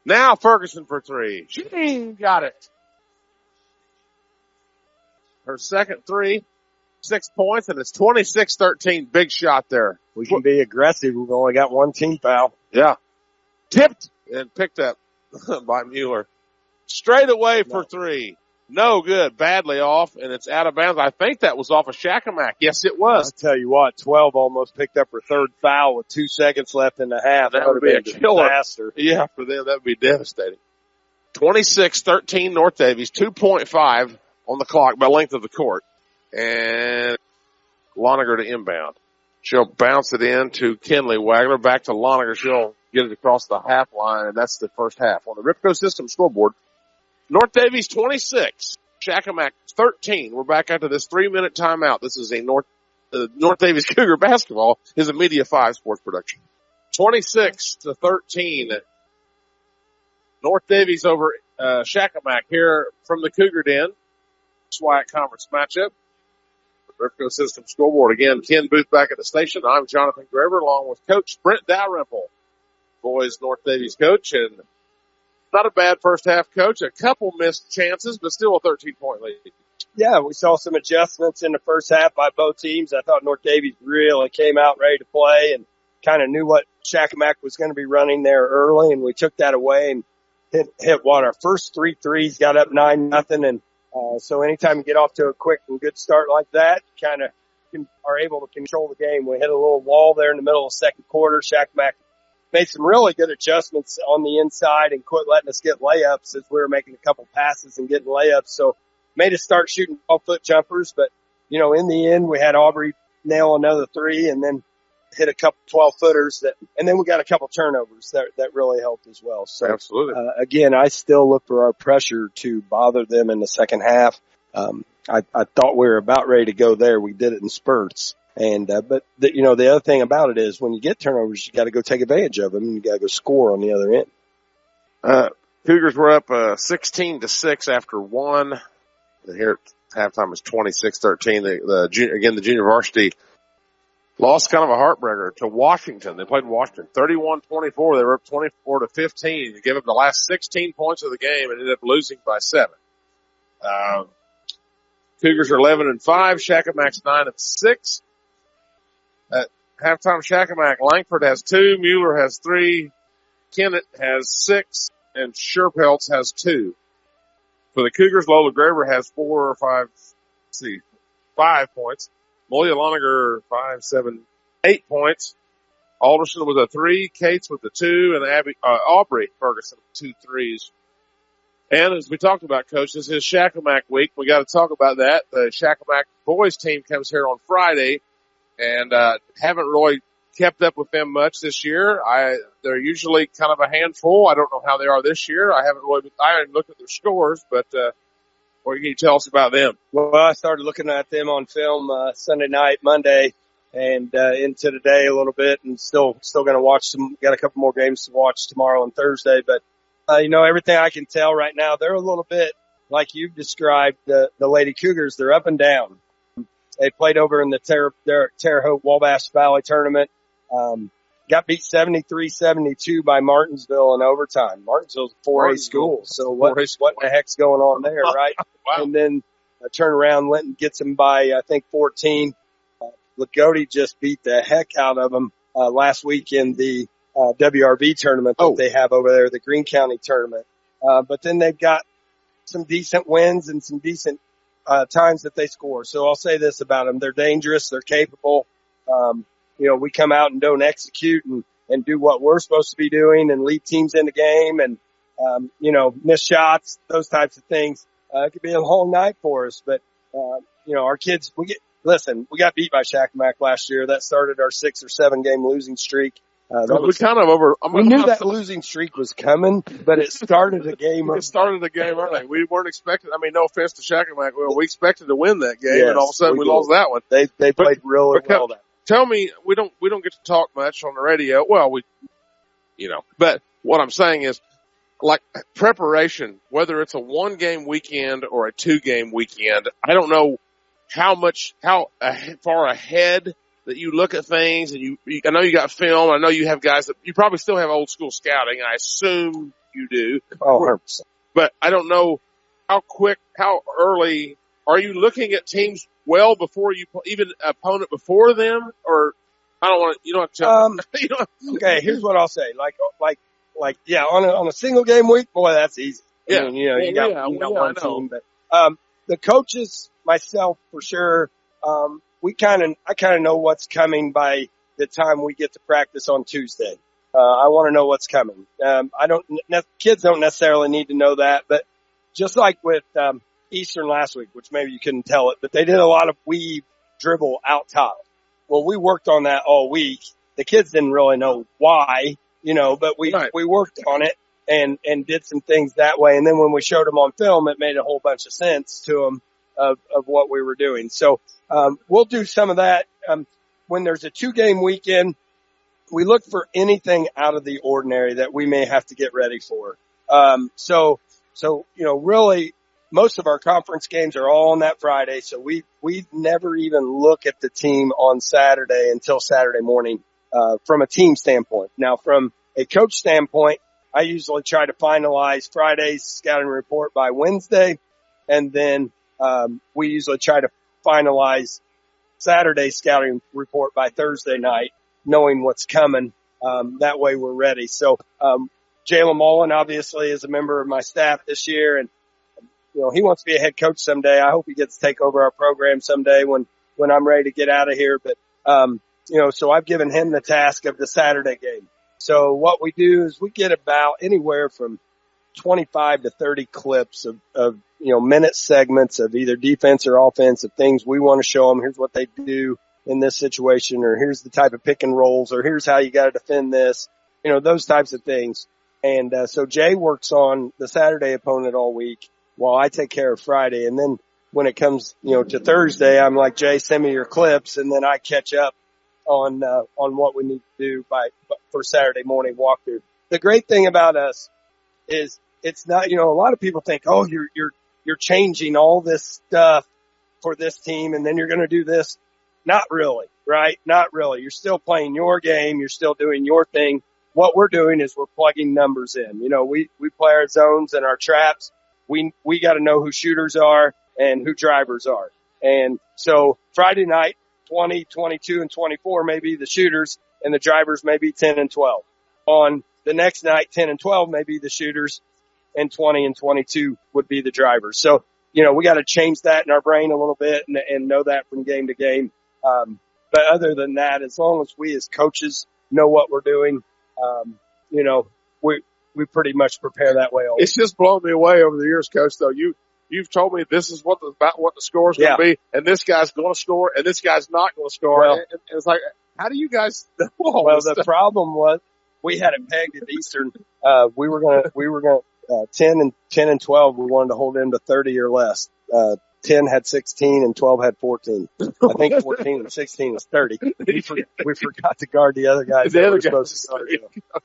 Now Ferguson for 3. She got it. Her second 3, 6 points, and it's 26-13. Big shot there. We can be aggressive. We've only got 1 team foul. Yeah. Tipped and picked up by Mueller. Straight away for 3. No good. Badly off, and it's out of bounds. I think that was off of Shakamak. Yes, it was. I'll tell you what, 12 almost picked up her 3rd foul with 2 seconds left in the half. That would be a killer. Disaster. Yeah, for them, that would be devastating. 26-13 North Daviess, 2.5 on the clock by length of the court. And Loniger to inbound. She'll bounce it in to Kinley Wagler. Back to Loniger. She'll get it across the half line, and that's the first half. On the Ripco System scoreboard, North Daviess 26, Shakamak 13. We're back after this 3-minute timeout. This is a North Daviess Cougar basketball is a Media 5 sports production. 26-13. North Daviess over Shakamak here from the Cougar Den. SWAC conference matchup. Ripco System scoreboard. Again, Ken Booth back at the station. I'm Jonathan Graver along with Coach Brent Dalrymple, boys North Daviess coach, and not a bad first half, Coach. A couple missed chances, but still a 13-point lead. Yeah, we saw some adjustments in the first half by both teams. I thought North Daviess really came out ready to play and kind of knew what Shakamak was going to be running there early, and we took that away and hit our first 3 threes, got up 9-0, and so anytime you get off to a quick and good start like that, you kind of are able to control the game. We hit a little wall there in the middle of the second quarter. Shakamak made some really good adjustments on the inside and quit letting us get layups as we were making a couple passes and getting layups. So made us start shooting 12-foot jumpers. But, in the end, we had Aubrey nail another 3 and then hit a couple 12-footers and then we got a couple turnovers that really helped as well. So absolutely. Again, I still look for our pressure to bother them in the second half. I thought we were about ready to go there. We did it in spurts. And, but the other thing about it is when you get turnovers, you got to go take advantage of them and you got to go score on the other end. Cougars were up, 16-6 after 1. And here at halftime is 26-13. The junior varsity lost kind of a heartbreaker to Washington. They played in Washington 31-24. They were up 24-15. They gave up the last 16 points of the game and ended up losing by 7. Cougars are 11-5. Shakamak's 9-6. At halftime, Shakamak, Langford has 2, Mueller has 3, Kennett has 6, and Sherpeltz has 2. For the Cougars, Lola Graver has 5 points. Molia Loniger, 5, 7, 8 points. Alderson with a 3, Cates with a 2, and Aubrey Ferguson with 2 threes. And as we talked about, Coach, this is Shakamak week. We got to talk about that. The Shakamak boys team comes here on Friday, and haven't really kept up with them much this year. They're usually kind of a handful. I don't know how they are this year. I haven't looked at their scores, but what can you tell us about them? Well, I started looking at them on film Sunday night, Monday, and into today a little bit, and still going to watch some. Got a couple more games to watch tomorrow and Thursday, but everything I can tell right now, they're a little bit like you've described the Lady Cougars. They're up and down. They played over in the Terre Haute Wabash Valley tournament. Got beat 73-72 by Martinsville in overtime. Martinsville's a 4A school, so what in the heck's going on there, right? Wow. And then turn around, Linton gets them by, I think, 14. Lagodi just beat the heck out of them last week in the WRV tournament that they have over there, the Greene County tournament. But then they've got some decent wins and some decent times that they score. So I'll say this about them. They're dangerous. They're capable. We come out and don't execute and do what we're supposed to be doing and lead teams in the game and, miss shots, those types of things. It could be a whole night for us. But, our kids, we got beat by Shakamak last year. That started our 6 or 7 game losing streak. We knew that losing streak was coming, but it started a game. It started a game early. We weren't expecting. I mean, no offense to Shakamak. We expected to win that game, and all of a sudden we lost that one. They played really well. Tell me, we don't get to talk much on the radio. Well, but what I'm saying is, like preparation, whether it's a 1-game weekend or a 2-game weekend, I don't know how far ahead that you look at things, and I know you got film. I know you have guys that you probably still have old school scouting. I assume you do. Oh, 100%. But I don't know how early are you looking at teams well before you even opponent before them, or I don't want to. You don't have to tell. Okay, here's what I'll say. On a single game week, boy, that's easy. Yeah, I mean, you got one team, but the coaches, myself for sure. I kind of know what's coming by the time we get to practice on Tuesday. I want to know what's coming. Kids don't necessarily need to know that, but just like with, Eastern last week, which maybe you couldn't tell it, but they did a lot of weave dribble out top. Well, we worked on that all week. The kids didn't really know why, but we worked on it and did some things that way. And then when we showed them on film, it made a whole bunch of sense to them of what we were doing. So, we'll do some of that. When there's a 2-game weekend, we look for anything out of the ordinary that we may have to get ready for. Really most of our conference games are all on that Friday. So we never even look at the team on Saturday until Saturday morning, from a team standpoint. Now, from a coach standpoint, I usually try to finalize Friday's scouting report by Wednesday. And then, we usually try to finalize Saturday's scouting report by Thursday night, knowing what's coming. That way we're ready. So, Jalen Mullen obviously is a member of my staff this year, and he wants to be a head coach someday. I hope he gets to take over our program someday when I'm ready to get out of here. But, so I've given him the task of the Saturday game. So what we do is we get about anywhere from 25 to 30 clips of minute segments of either defense or offense of things we want to show them. Here's what they do in this situation, or here's the type of pick and rolls, or here's how you got to defend this, those types of things. And, so Jay works on the Saturday opponent all week while I take care of Friday. And then when it comes, to Thursday, I'm like, Jay, send me your clips. And then I catch up on what we need to do for Saturday morning walkthrough. The great thing about us is it's not, a lot of people think, oh, you're changing all this stuff for this team and then you're going to do this. Not really, right? Not really. You're still playing your game. You're still doing your thing. What we're doing is we're plugging numbers in. We play our zones and our traps. We got to know who shooters are and who drivers are. And so Friday night, 20, 22, and 24 may be the shooters, and the drivers may be 10 and 12. On the next night, 10 and 12 may be the shooters, and 20 and 22 would be the drivers. So, we got to change that in our brain a little bit and know that from game to game. But other than that, as long as we as coaches know what we're doing. You know, we pretty much prepare that way always. It's just blown me away over the years, Coach, though. You've told me this is about what the score is going to be, and this guy's going to score, and this guy's not going to score. Well, and it's like, how do you guys know all well, this the stuff? problem was we had it pegged at Eastern. We were going to 10 and 12. We wanted to hold them to 30 or less. 10 had 16 and 12 had 14. I think 14 and 16 was 30. We forgot to guard the other guys. The other guys supposed to guard.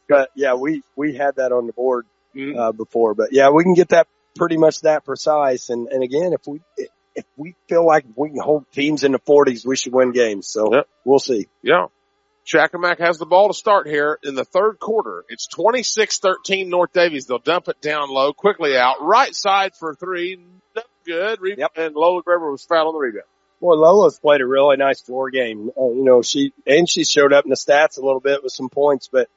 But yeah, we had that on the board before. But yeah, we can get that pretty much that precise. And again, if we feel like we can hold teams in the 40s, we should win games. So we'll see. Yeah. Shakamak has the ball to start here in the third quarter. It's 26-13 North Daviess. They'll dump it down low, quickly out. Right side for three. No good. And Lola Greber was fouled on the rebound. Well, Lola's played a really nice floor game. You know, she showed up in the stats a little bit with some points, but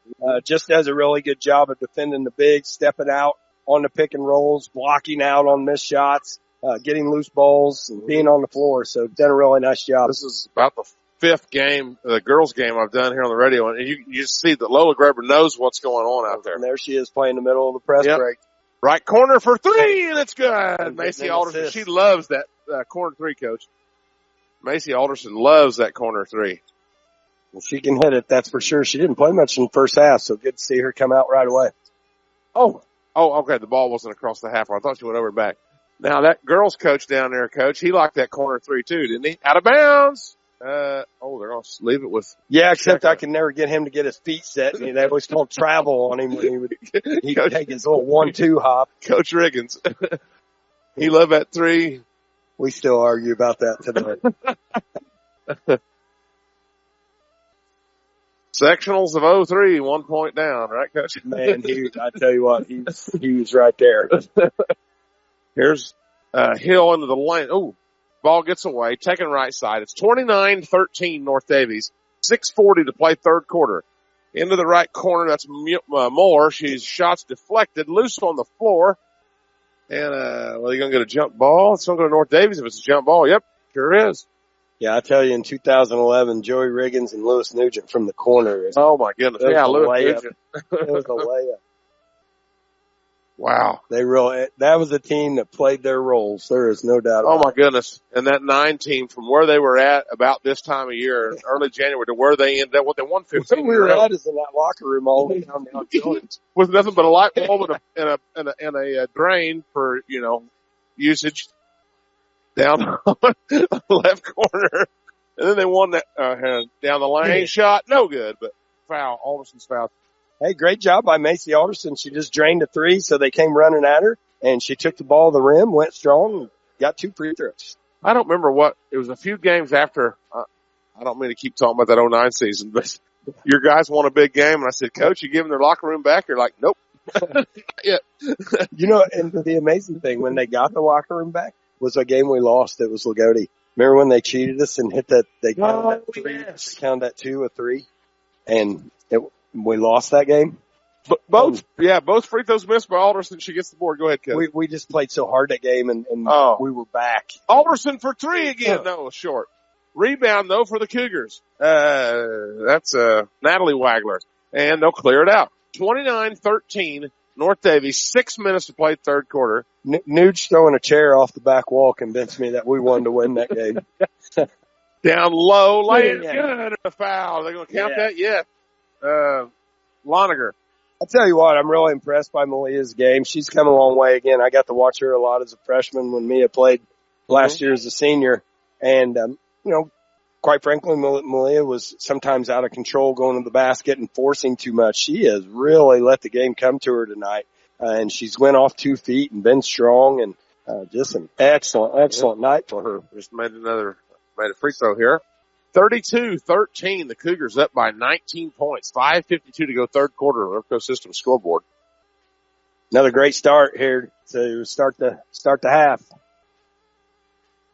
just does a really good job of defending the bigs, stepping out on the pick and rolls, blocking out on missed shots, getting loose balls, and being on the floor. So done a really nice job. This is about the fifth game, the girls' game I've done here on the radio, and you just see that Lola Greber knows what's going on out there. And there she is playing in the middle of the press break. Right corner for three, and it's good. Macy Alderson, she loves that corner three, Coach. Macy Alderson loves that corner three. Well, she can hit it, that's for sure. She didn't play much in the first half, so good to see her come out right away. Oh, okay, the ball wasn't across the half. I thought she went over back. Now, that girls' coach down there, Coach, he liked that corner three, too, didn't he? Out of bounds. They're going to leave it with. Yeah, except I can never get him to get his feet set. They always called travel on him when he'd take his little 1-2 hop. Coach Riggins. He loved that three. We still argue about that today. Sectionals of 03, 1 point down, right, Coach? Man, I tell you what, he was right there. Here's Hill into the lane. Oh. Ball gets away, taken right side. It's 29-13 North Daviess. 6:40 to play third quarter. Into the right corner, that's Moore. She's shots deflected, loose on the floor. And, well, you're going to get a jump ball. It's going to go to North Daviess if it's a jump ball. Yep, sure is. Yeah, I tell you, in 2011, Joey Riggins and Lewis Nugent from the corner. Oh, my goodness. Yeah, Lewis Nugent. It was a layup. Wow. That was a team that played their roles. There is no doubt about it. Oh, my goodness. And that 9 team, from where they were at about this time of year, early January, to where they ended up, what they won 15. Where we were at is in that locker room all the way down with nothing but a light bulb and a drain for, usage down on the left corner. And then they won that down the lane shot. No good, but foul. Alderson's foul. Hey, great job by Macy Alderson. She just drained a three, so they came running at her, and she took the ball to the rim, went strong, and got 2 free throws. I don't remember it was a few games after, I don't mean to keep talking about that 09 season, but your guys won a big game, and I said, Coach, you give them their locker room back? You're like, nope. Yeah. And the amazing thing, when they got the locker room back, was a game we lost. It was Lagodi. Remember when they cheated us and hit that, they counted that 3, they counted that 2 a 3, and we lost that game. Both free throws missed by Alderson. She gets the board. Go ahead, Coach. We just played so hard that game, and we were back. Alderson for 3 again. Yeah. No, short. Rebound, though, for the Cougars. That's Natalie Wagler. And they'll clear it out. 29-13, North Daviess. 6 minutes to play third quarter. Nuge throwing a chair off the back wall convinced me that we wanted to win that game. Down low, laying good. A foul. They're going to count that? Yeah. Loniger. I'll tell you what, I'm really impressed by Malia's game. She's come a long way again. I got to watch her a lot as a freshman when Mia played last year as a senior. And, quite frankly, Malia was sometimes out of control going to the basket and forcing too much. She has really let the game come to her tonight. And she's went off 2 feet and been strong, and just an excellent night for her. Just made a free throw here. 32-13, the Cougars up by 19 points. 5:52 to go third quarter. Rivco System scoreboard. Another great start here to start the half.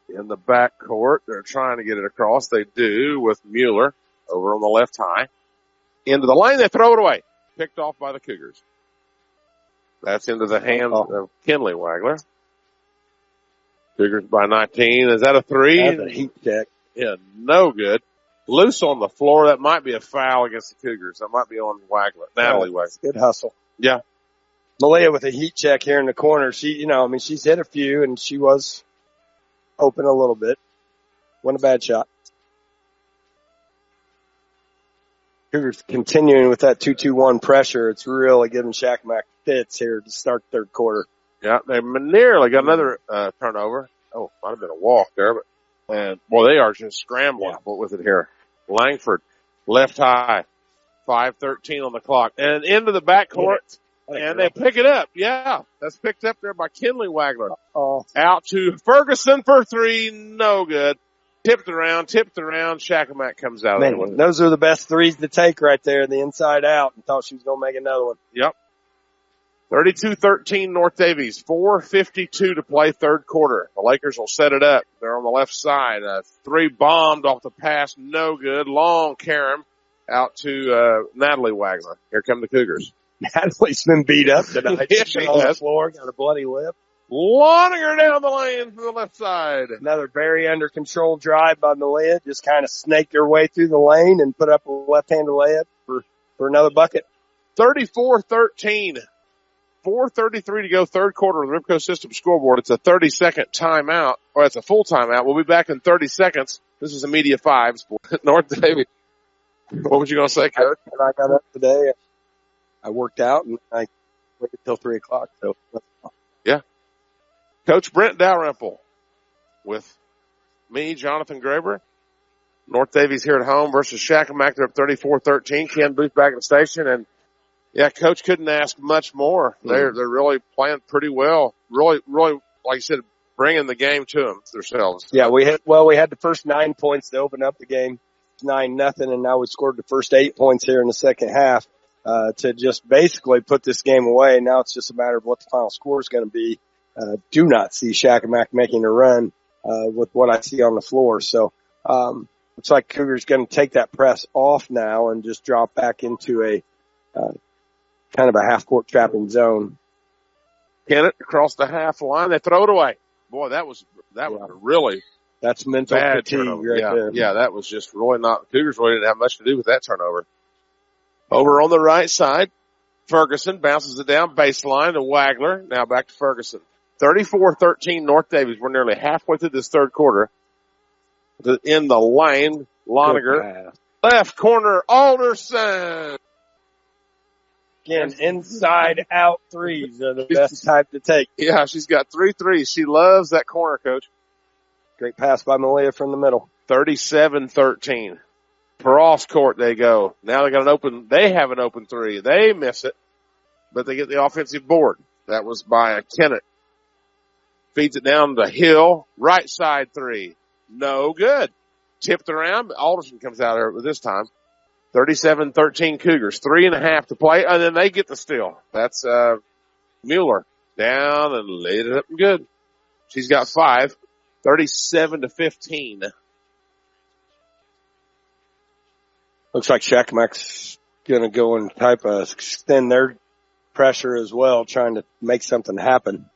In the back court, they're trying to get it across. They do with Mueller over on the left high. Into the lane, they throw it away. Picked off by the Cougars. That's into the hands of Kinley Wagler. Cougars by 19. Is that a 3? That's a heat check. Yeah, no good. loose on the floor. That might be a foul against the Cougars. That might be on Natalie Wagler. Good hustle. Yeah. Malia with a heat check here in the corner. She's hit a few and she was open a little bit. Wasn't a bad shot. Cougars continuing with that 2-2-1 pressure. It's really giving Shakamak fits here to start third quarter. Yeah, they nearly got another turnover. Oh, might have been a walk there, but they are just scrambling with it here. Langford, left high, 5:13 on the clock, and into the backcourt, and they pick it up. Yeah, that's picked up there by Kinley Wagler. Out to Ferguson for three, no good. Tipped around. Shakamak comes out. Man, those are the best threes to take right there, the inside out, and thought she was going to make another one. Yep. 32-13 North Daviess. 4:52 to play third quarter. The Lakers will set it up. They're on the left side. Three bombed off the pass. No good. Long carom out to Natalie Wagner. Here come the Cougars. Natalie's been beat up tonight. Yes, she on the has. floor, got a bloody lip. Launching her down the lane from the left side. Another very under control drive by Malia. Just kind of snaked her way through the lane and put up a left-handed layup for another bucket. 34-13. 4:33 to go, third quarter of the Ripco System scoreboard. It's a 30-second timeout, or it's a full timeout. We'll be back in 30 seconds. This is a Media 5 North Daviess. What was you going to say, Coach? When I got up today, I worked out and I waited till 3 o'clock. So yeah. Coach Brent Dalrymple with me, Jonathan Graber. North Daviess here at home versus Shakamak. They're up 34-13. Ken Booth back at the station, and yeah, Coach couldn't ask much more. They're really playing pretty well. Really, like you said, bringing the game to them themselves. Yeah, we had the first 9 points to open up the game, 9-0, and now we scored the first 8 points here in the second half to just basically put this game away. Now it's just a matter of what the final score is going to be. Do not see Shakamak making a run with what I see on the floor. So looks like Cougars going to take that press off now and just drop back into a kind of a half-court trapping zone. Kennett across the half line. They throw it away. Boy, that was a really that's mental bad fatigue turnover. right there. Yeah, that was just really not. Cougars really didn't have much to do with that turnover. Over on the right side, Ferguson bounces it down baseline to Wagler. Now back to Ferguson. 34-13 North Daviess. We're nearly halfway through this third quarter. In the lane, Loniger. Left corner, Alderson. Again, inside out threes are the best type to take. Yeah, she's got 3 threes. She loves that corner, Coach. Great pass by Malia from the middle. 37-13. Cross court they go. Now they have an open three. They miss it, but they get the offensive board. That was by Kennett. Feeds it down to Hill. Right side three. No good. Tipped around. Alderson comes out of it this time. 37-13 Cougars. 3.5 to play, and then they get the steal. That's Mueller down and laid it up good. She's got 5. 37-15. Looks like Shakamak's going to go and extend their pressure as well, trying to make something happen.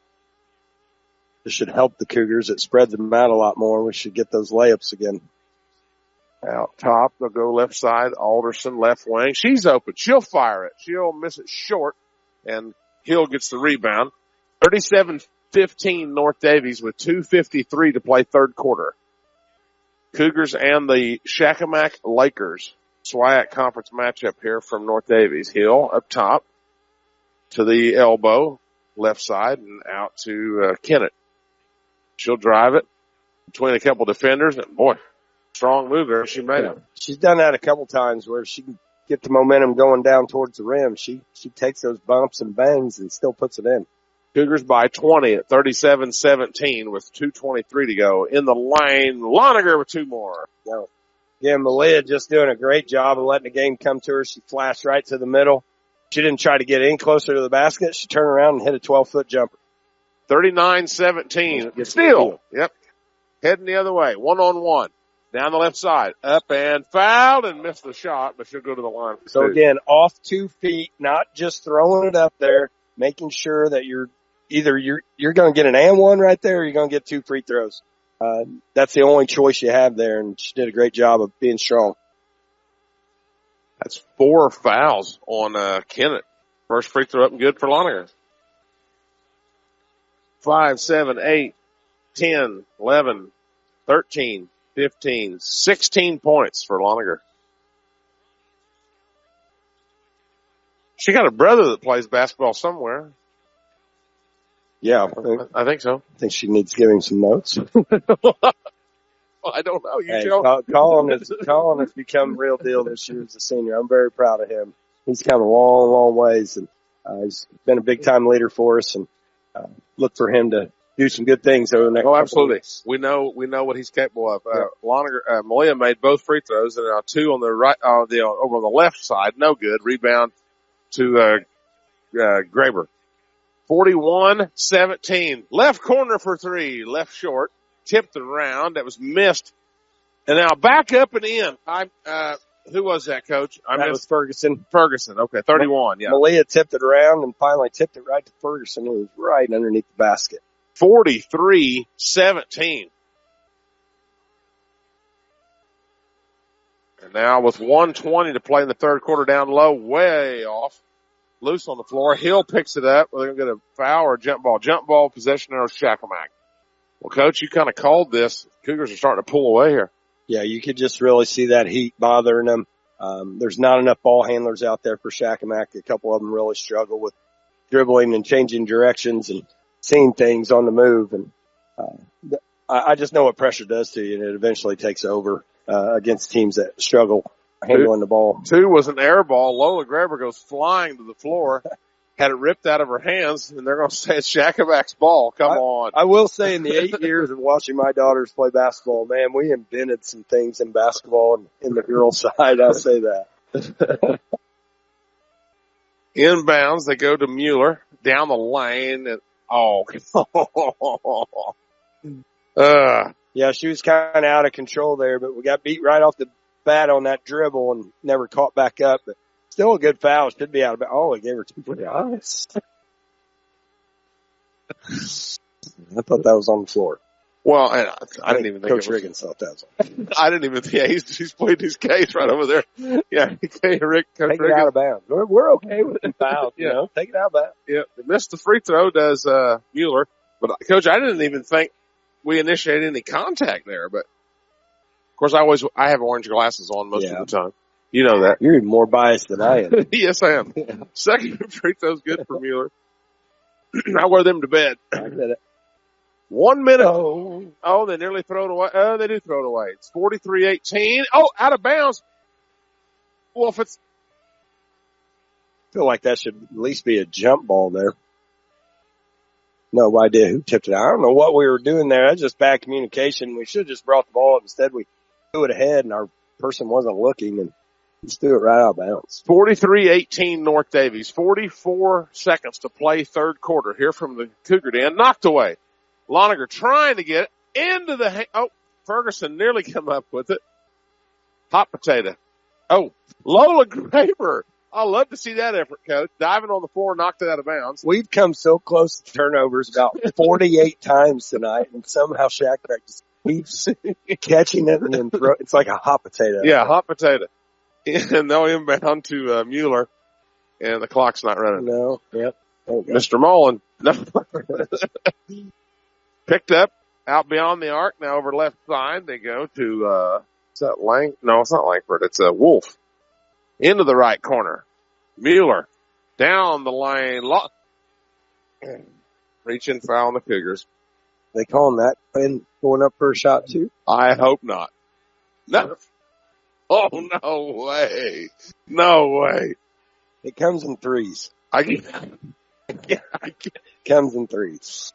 This should help the Cougars. It spreads them out a lot more. We should get those layups again. Out top, they'll go left side. Alderson, left wing. She's open. She'll fire it. She'll miss it short, and Hill gets the rebound. 37-15 North Daviess with 2:53 to play third quarter. Cougars and the Shakamak Lakers. SWIAC conference matchup here from North Daviess. Hill up top to the elbow, left side, and out to Kennett. She'll drive it between a couple defenders, and boy, strong move there. She made it. She's done that a couple times where she can get the momentum going down towards the rim. She takes those bumps and bangs and still puts it in. Cougars by 20 at 37-17 with 2:23 to go. In the lane, Loniger with 2 more. Yeah, Malia just doing a great job of letting the game come to her. She flashed right to the middle. She didn't try to get in closer to the basket. She turned around and hit a 12-foot jumper. 39-17. Steal. Yep. Heading the other way. 1-on-1. Down the left side. Up and fouled and missed the shot, but she'll go to the line. So again, off 2 feet, not just throwing it up there, making sure that you're going to get an and one right there or you're going to get 2 free throws. That's the only choice you have there, and she did a great job of being strong. That's 4 fouls on Kennett. First free throw up and good for Loninger. 5, 7, 8, 10, 11, 13, 15, 16 points for Loninger. She got a brother that plays basketball somewhere. Yeah, I think so. I think she needs to give him some notes. I don't know. You Hey, tell. Colin has become real deal this year as a senior. I'm very proud of him. He's come a long, long ways, and he's been a big time leader for us. And look for him to do some good things over the next. Oh, couple absolutely. of weeks. We know what he's capable of. Malia made both free throws, and 2 on the right, over on the left side, no good. Rebound to Graber. 41-17. Left corner for 3. Left short. Tipped around. That was missed. And now back up and in. Who was that, Coach? That was Ferguson. Ferguson. Okay, 31. Yeah. Malia tipped it around and finally tipped it right to Ferguson. It was right underneath the basket. 43-17. And now with 1:20 to play in the third quarter, down low, way off. Loose on the floor. Hill picks it up. They're going to get a foul or a jump ball. Jump ball, possession arrow, Shakamak. Well, Coach, you kind of called this. Cougars are starting to pull away here. Yeah, you could just really see that heat bothering them. There's not enough ball handlers out there for Shakamak. A couple of them really struggle with dribbling and changing directions and seeing things on the move. And I just know what pressure does to you, and it eventually takes over against teams that struggle handling the ball. 2 was an air ball. Lola Graber goes flying to the floor, had it ripped out of her hands, and they're going to say it's Shakamak's ball. Come on. I will say in the 8 years of watching my daughters play basketball, man, we invented some things in basketball and in the girls' side. I'll say that. Inbounds, they go to Mueller down the lane. And, yeah, she was kind of out of control there, but we got beat right off the bat on that dribble and never caught back up. But still a good foul. Should be out of it. Oh, he gave her 2 pretty honest. I thought that was on the floor. Well, I didn't even think Coach Riggins thought that was on. I didn't even think. Yeah, he's played his case right over there. Yeah, Coach Take it out of bounds. We're okay with the foul. Yeah. You know, take it out of bounds. Yeah, they missed the free throw, does Mueller. But, Coach, I didn't even think we initiated any contact there. But, of course, I have orange glasses on most of the time. You know that. You're even more biased than I am. Yes, I am. Second free throw's good for Mueller. I wear them to bed. I get it. 1 minute. Oh, they nearly throw it away. Oh, they do throw it away. It's 43-18. Oh, out of bounds. Well, if it's. I feel like that should at least be a jump ball there. No idea who tipped it. I don't know what we were doing there. That's just bad communication. We should have just brought the ball up. Instead, we threw it ahead, and our person wasn't looking, and just threw it right out of bounds. 43-18 North Daviess. 44 seconds to play third quarter here from the Cougar Den. Knocked away. Loninger trying to get it into the Ferguson nearly come up with it. Hot potato. Oh, Lola Graber. I love to see that effort, Coach. Diving on the floor, knocked it out of bounds. We've come so close to turnovers about 48 times tonight, and somehow Shakamak just keeps catching it and then it's like a hot potato. Yeah, hot potato. And they'll inbound to Mueller, and the clock's not running. No, yep. Oh, Mr. Mullen. No. Picked up out beyond the arc. Now over left side, they go to, is that No, it's not Langford. It's Wolf. Into the right corner. Mueller. Down the lane. Reaching foul on the Cougars. They calling that and going up for a shot too? I hope not. No. Oh, no way. No way. It comes in threes. I can't. Comes in threes.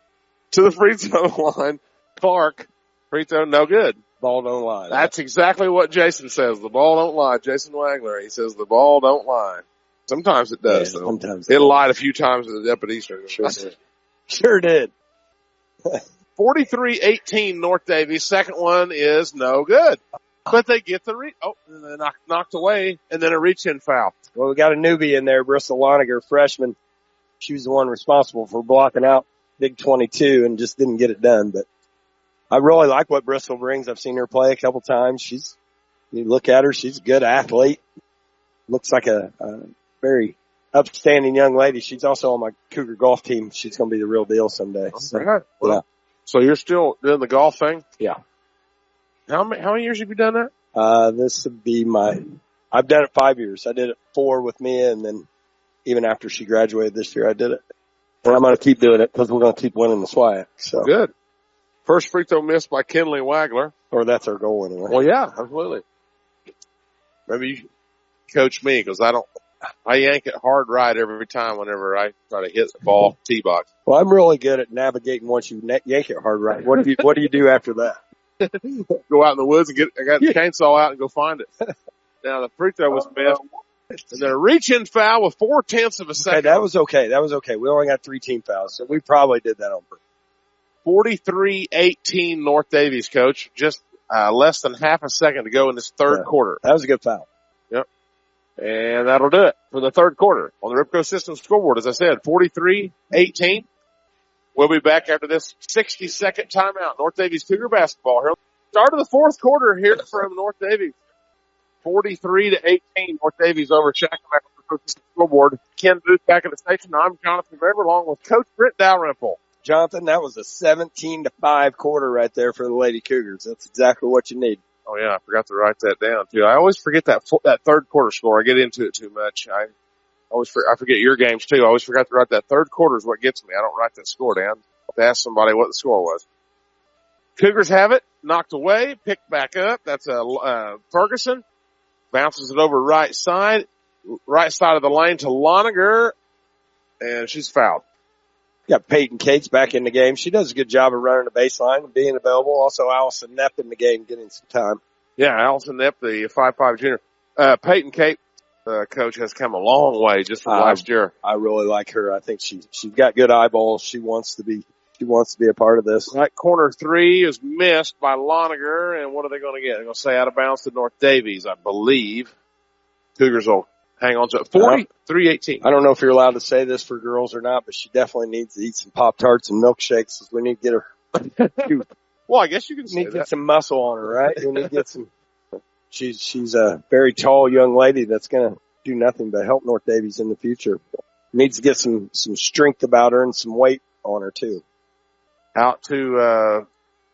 To the free throw line. Clark. Free throw, no good. Ball don't lie. That's exactly what Jason says. The ball don't lie. Jason Wagler, he says the ball don't lie. Sometimes it does, though. Sometimes it lied a few times up at Eastern. Sure did. 43-18 North Daviess. Second one is no good. But they get the and then knocked away, and then a reach-in foul. Well, we got a newbie in there, Bristol Loninger, freshman. She was the one responsible for blocking out Big 22 and just didn't get it done. But I really like what Bristol brings. I've seen her play a couple times. You look at her, she's a good athlete. looks like a very upstanding young lady. She's also on my Cougar golf team. She's going to be the real deal someday. So, Right. Well, so you're still doing the golf thing? Yeah. How many years have you done that? This would be I've done it 5 years. I did it 4 with Mia, and then even after she graduated this year, I did it. And I'm going to keep doing it because we're going to keep winning the SWIAC. So good. First free throw missed by Kinley Wagler. Or that's our goal anyway. Well, yeah, absolutely. Maybe you should coach me because I yank it hard right every time whenever I try to hit the ball tee box. Well, I'm really good at navigating once you yank it hard right. What do you do after that? Go out in the woods and I got the chainsaw out and go find it. Now the free throw was missed. And then a reach-in foul with 0.4 of a second. Okay, that was okay. We only got 3 team fouls, so we probably did that on purpose. 43-18 North Daviess, Coach. Just less than half a second to go in this third quarter. That was a good foul. Yep. And that'll do it for the third quarter on the Ripco Systems scoreboard. As I said, 43-18. We'll be back after this 60-second timeout. North Daviess Cougar basketball here. Start of the fourth quarter here from North Daviess. 43-18 North Daviess over Shakamak on the Ripco Systems scoreboard. Ken Booth back at the station. I'm Jonathan Weber along with Coach Britt Dalrymple. Jonathan, that was a 17-5 quarter right there for the Lady Cougars. That's exactly what you need. Oh yeah, I forgot to write that down too. I always forget that third quarter score. I get into it too much. I forget your games too. I always forgot to write that third quarter is what gets me. I don't write that score down. I have to ask somebody what the score was. Cougars have it, knocked away, picked back up. That's Ferguson. Bounces it over right side of the lane to Loniger, and she's fouled. Got Peyton Cates back in the game. She does a good job of running the baseline and being available. Also, Allison Knepp in the game getting some time. Yeah, Allison Knepp, the 5'5" junior. Peyton Cates, Coach, has come a long way just from last year. I really like her. I think she's got good eyeballs. She wants to be a part of this. Right corner 3 is missed by Loniger, and what are they going to get? They're going to say out of bounds to North Daviess, I believe. Cougars will hang on to it. 43-18. I don't know if you're allowed to say this for girls or not, but she definitely needs to eat some Pop-Tarts and milkshakes. We need to get her. Well, I guess you can say need to get some muscle on her, right? We need to get some. She's a very tall young lady that's going to do nothing but help North Daviess in the future. Needs to get some strength about her and some weight on her too. Out to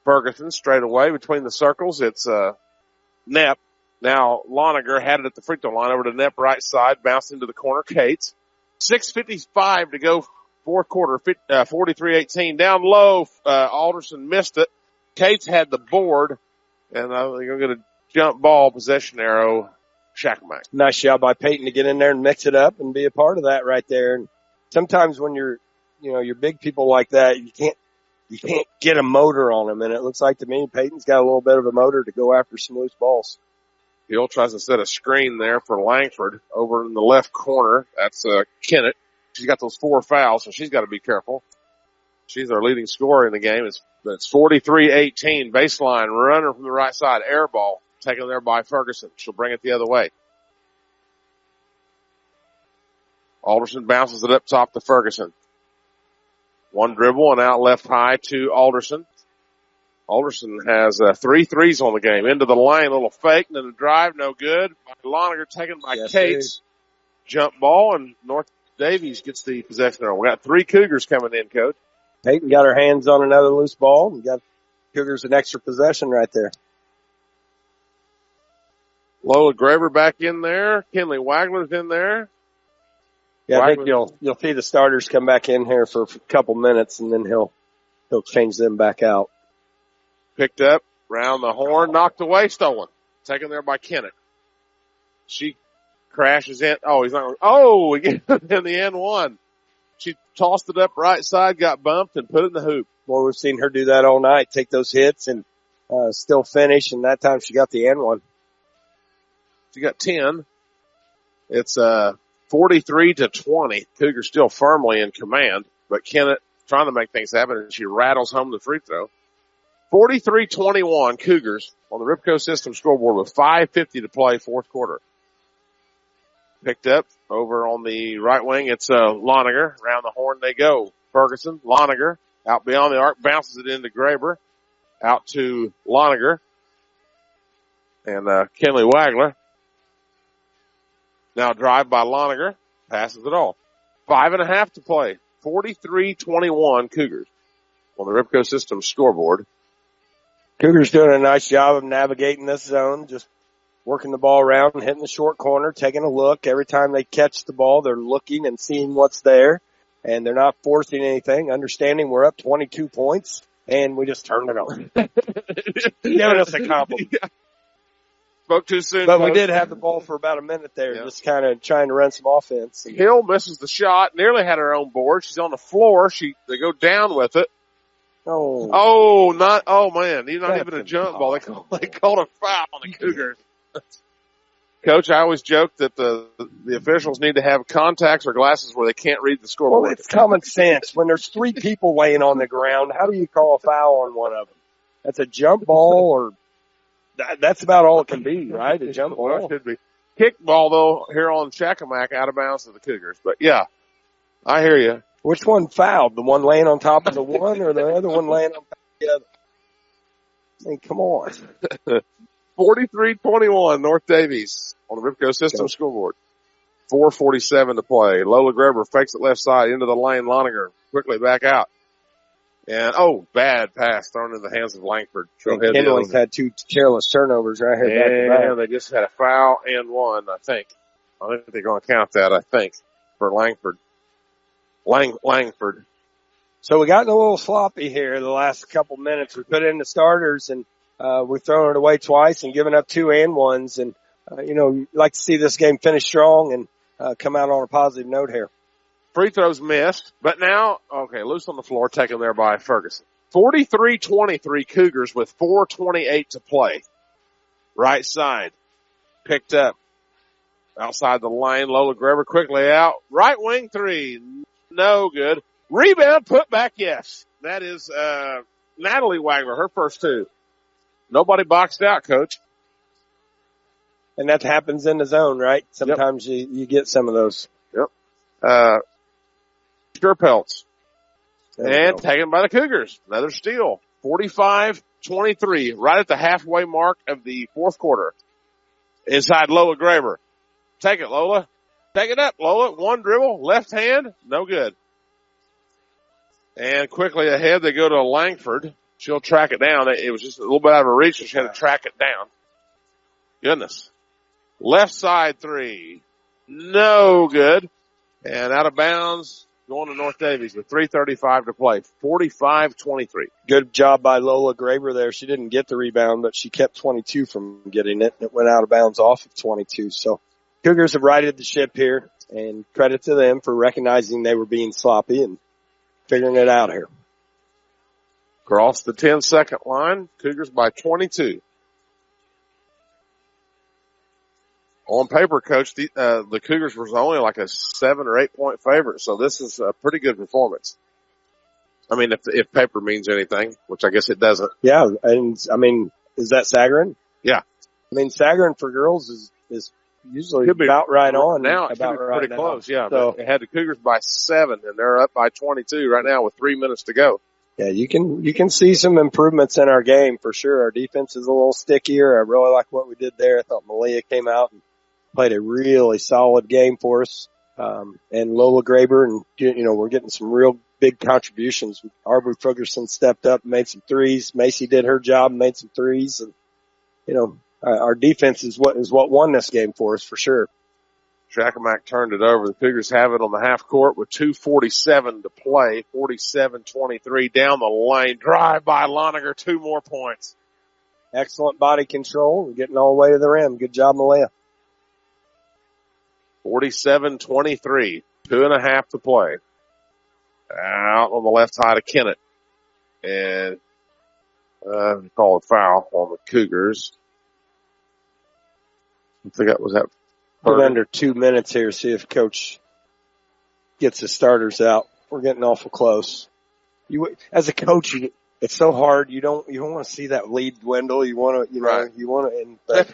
Ferguson straight away between the circles. It's Knepp. Now Loniger had it at the free throw line over to Knepp right side, bounced into the corner. Cates. 6:55 to go, fourth quarter. 43-18 down low. Alderson missed it. Cates had the board, and they're going to get a jump ball possession arrow. Shakamak. Nice job by Peyton to get in there and mix it up and be a part of that right there. And sometimes when you're big people like that, you can't get a motor on them. And it looks like to me Peyton's got a little bit of a motor to go after some loose balls. Hill tries to set a screen there for Langford over in the left corner. That's Kennett. She's got those 4 fouls, so she's got to be careful. She's our leading scorer in the game. It's 43-18. Baseline runner from the right side. Air ball taken there by Ferguson. She'll bring it the other way. Alderson bounces it up top to Ferguson. One dribble and out left high to Alderson. Alderson has 3 threes on the game. Into the lane, a little fake, and then the drive, no good. Loniger taken by Cates. Jump ball, and North Daviess gets the possession there. We got 3 Cougars coming in, Coach. Peyton got her hands on another loose ball. We got Cougars an extra possession right there. Lola Graber back in there. Kinley Wagler's in there. Yeah, I think you'll see the starters come back in here for a couple minutes, and then he'll change them back out. Picked up, round the horn, knocked away, stolen. Taken there by Kennett. She crashes in. Oh, he's not. Oh, we get in the end one. She tossed it up right side, got bumped, and put it in the hoop. Boy, we've seen her do that all night. Take those hits and still finish. And that time she got the end one. She got 10. It's 43-20. Cougars still firmly in command, but Kennett trying to make things happen, and she rattles home the free throw. 43-21 Cougars on the Ripco System scoreboard with 5:50 to play, fourth quarter. Picked up over on the right wing. It's Loniger. Around the horn they go. Ferguson, Loniger, out beyond the arc, bounces it into Graber. Out to Loniger. And Kinley Wagler. Now drive by Loniger. Passes it all. 5.5 to play. 43-21 Cougars on the Ripco Systems scoreboard. Cougars doing a nice job of navigating this zone, just working the ball around, hitting the short corner, taking a look. Every time they catch the ball, they're looking and seeing what's there, and they're not forcing anything, understanding we're up 22 points, and we just turned it on. Giving us a compliment. Yeah. Spoke too soon. But Coach. we did have the ball for about a minute there, just kind of trying to run some offense. Hill misses the shot, nearly had her own board. She's on the floor. They go down with it. Oh, man, he's not even a jump ball. They called a foul on the Cougars. Coach, I always joke that the officials need to have contacts or glasses where they can't read the scoreboard. Well, it's common sense. When there's 3 people laying on the ground, how do you call a foul on one of them? That's a jump ball, or that's about all it can be, right? A jump ball. Well, it could be. Kick ball, though, here on Shakamak, out of bounds to the Cougars. But, yeah, I hear you. Which one fouled? The one laying on top of the one or the other one laying on top of the other? I mean, come on. 43-21, North Daviess on the Ripco Systems scoreboard. 4:47 to play. Lola Greber fakes it left side into the lane. Loniger quickly back out. And, bad pass thrown in the hands of Langford. Kenley's had 2 careless turnovers right here back to back. Yeah, they just had a foul and one, I think. I think they're going to count that, for Langford. Langford. So we gotten a little sloppy here the last couple minutes. We put in the starters and we've thrown it away twice and given up 2 and 1s. And, you'd like to see this game finish strong and come out on a positive note here. Free throws missed, but now, loose on the floor, taken there by Ferguson. 43-23 Cougars with 4:28 to play. Right side. Picked up. Outside the lane, Lola Greber quickly out. Right wing 3. No good. Rebound, put back, yes. That is Natalie Wagner, her first 2. Nobody boxed out, Coach. And that happens in the zone, right? Sometimes you get some of those. Yep. Sherpelts. And taken by the Cougars. Another steal. 45-23, right at the halfway mark of the fourth quarter. Inside Lola Greber. Take it, Lola. Take it up, Lola. One dribble, left hand, no good. And quickly ahead, they go to Langford. She'll track it down. It was just a little bit out of her reach, so she had to track it down. Goodness. Left side 3. No good. And out of bounds, going to North Daviess with 3:35 to play. 45-23. Good job by Lola Graber there. She didn't get the rebound, but she kept 22 from getting it. It went out of bounds off of 22. So Cougars have righted the ship here, and credit to them for recognizing they were being sloppy and figuring it out here. Across the 10-second line, Cougars by 22. On paper, Coach, the Cougars was only like a 7 or 8 point favorite, so this is a pretty good performance. I mean, if paper means anything, which I guess it doesn't. Yeah, and I mean, is that Sagarin? Yeah. I mean, Sagarin for girls is usually about right on. Now it's pretty close, yeah. So but it had the Cougars by 7, and they're up by 22 right now with 3 minutes to go. Yeah, you can see some improvements in our game for sure. Our defense is a little stickier. I really like what we did there. I thought Malia came out and played a really solid game for us. And Lola Graber, and we're getting some real big contributions. Arbu Ferguson stepped up and made some threes. Macy did her job and made some threes. And, our defense is what won this game for us for sure. Shakamak turned it over. The Cougars have it on the half court with 2:47 to play. 47-23 down the lane. Drive by Loniger. 2 more points. Excellent body control. We're getting all the way to the rim. Good job, Malia. 47-23. 2.5 to play. Out on the left side of Kennett. And call a foul on the Cougars. I think that was that. Put under 2 minutes here, see if Coach gets his starters out. We're getting awful close. As a coach, it's so hard. You don't want to see that lead dwindle. You want to, right. You want to, but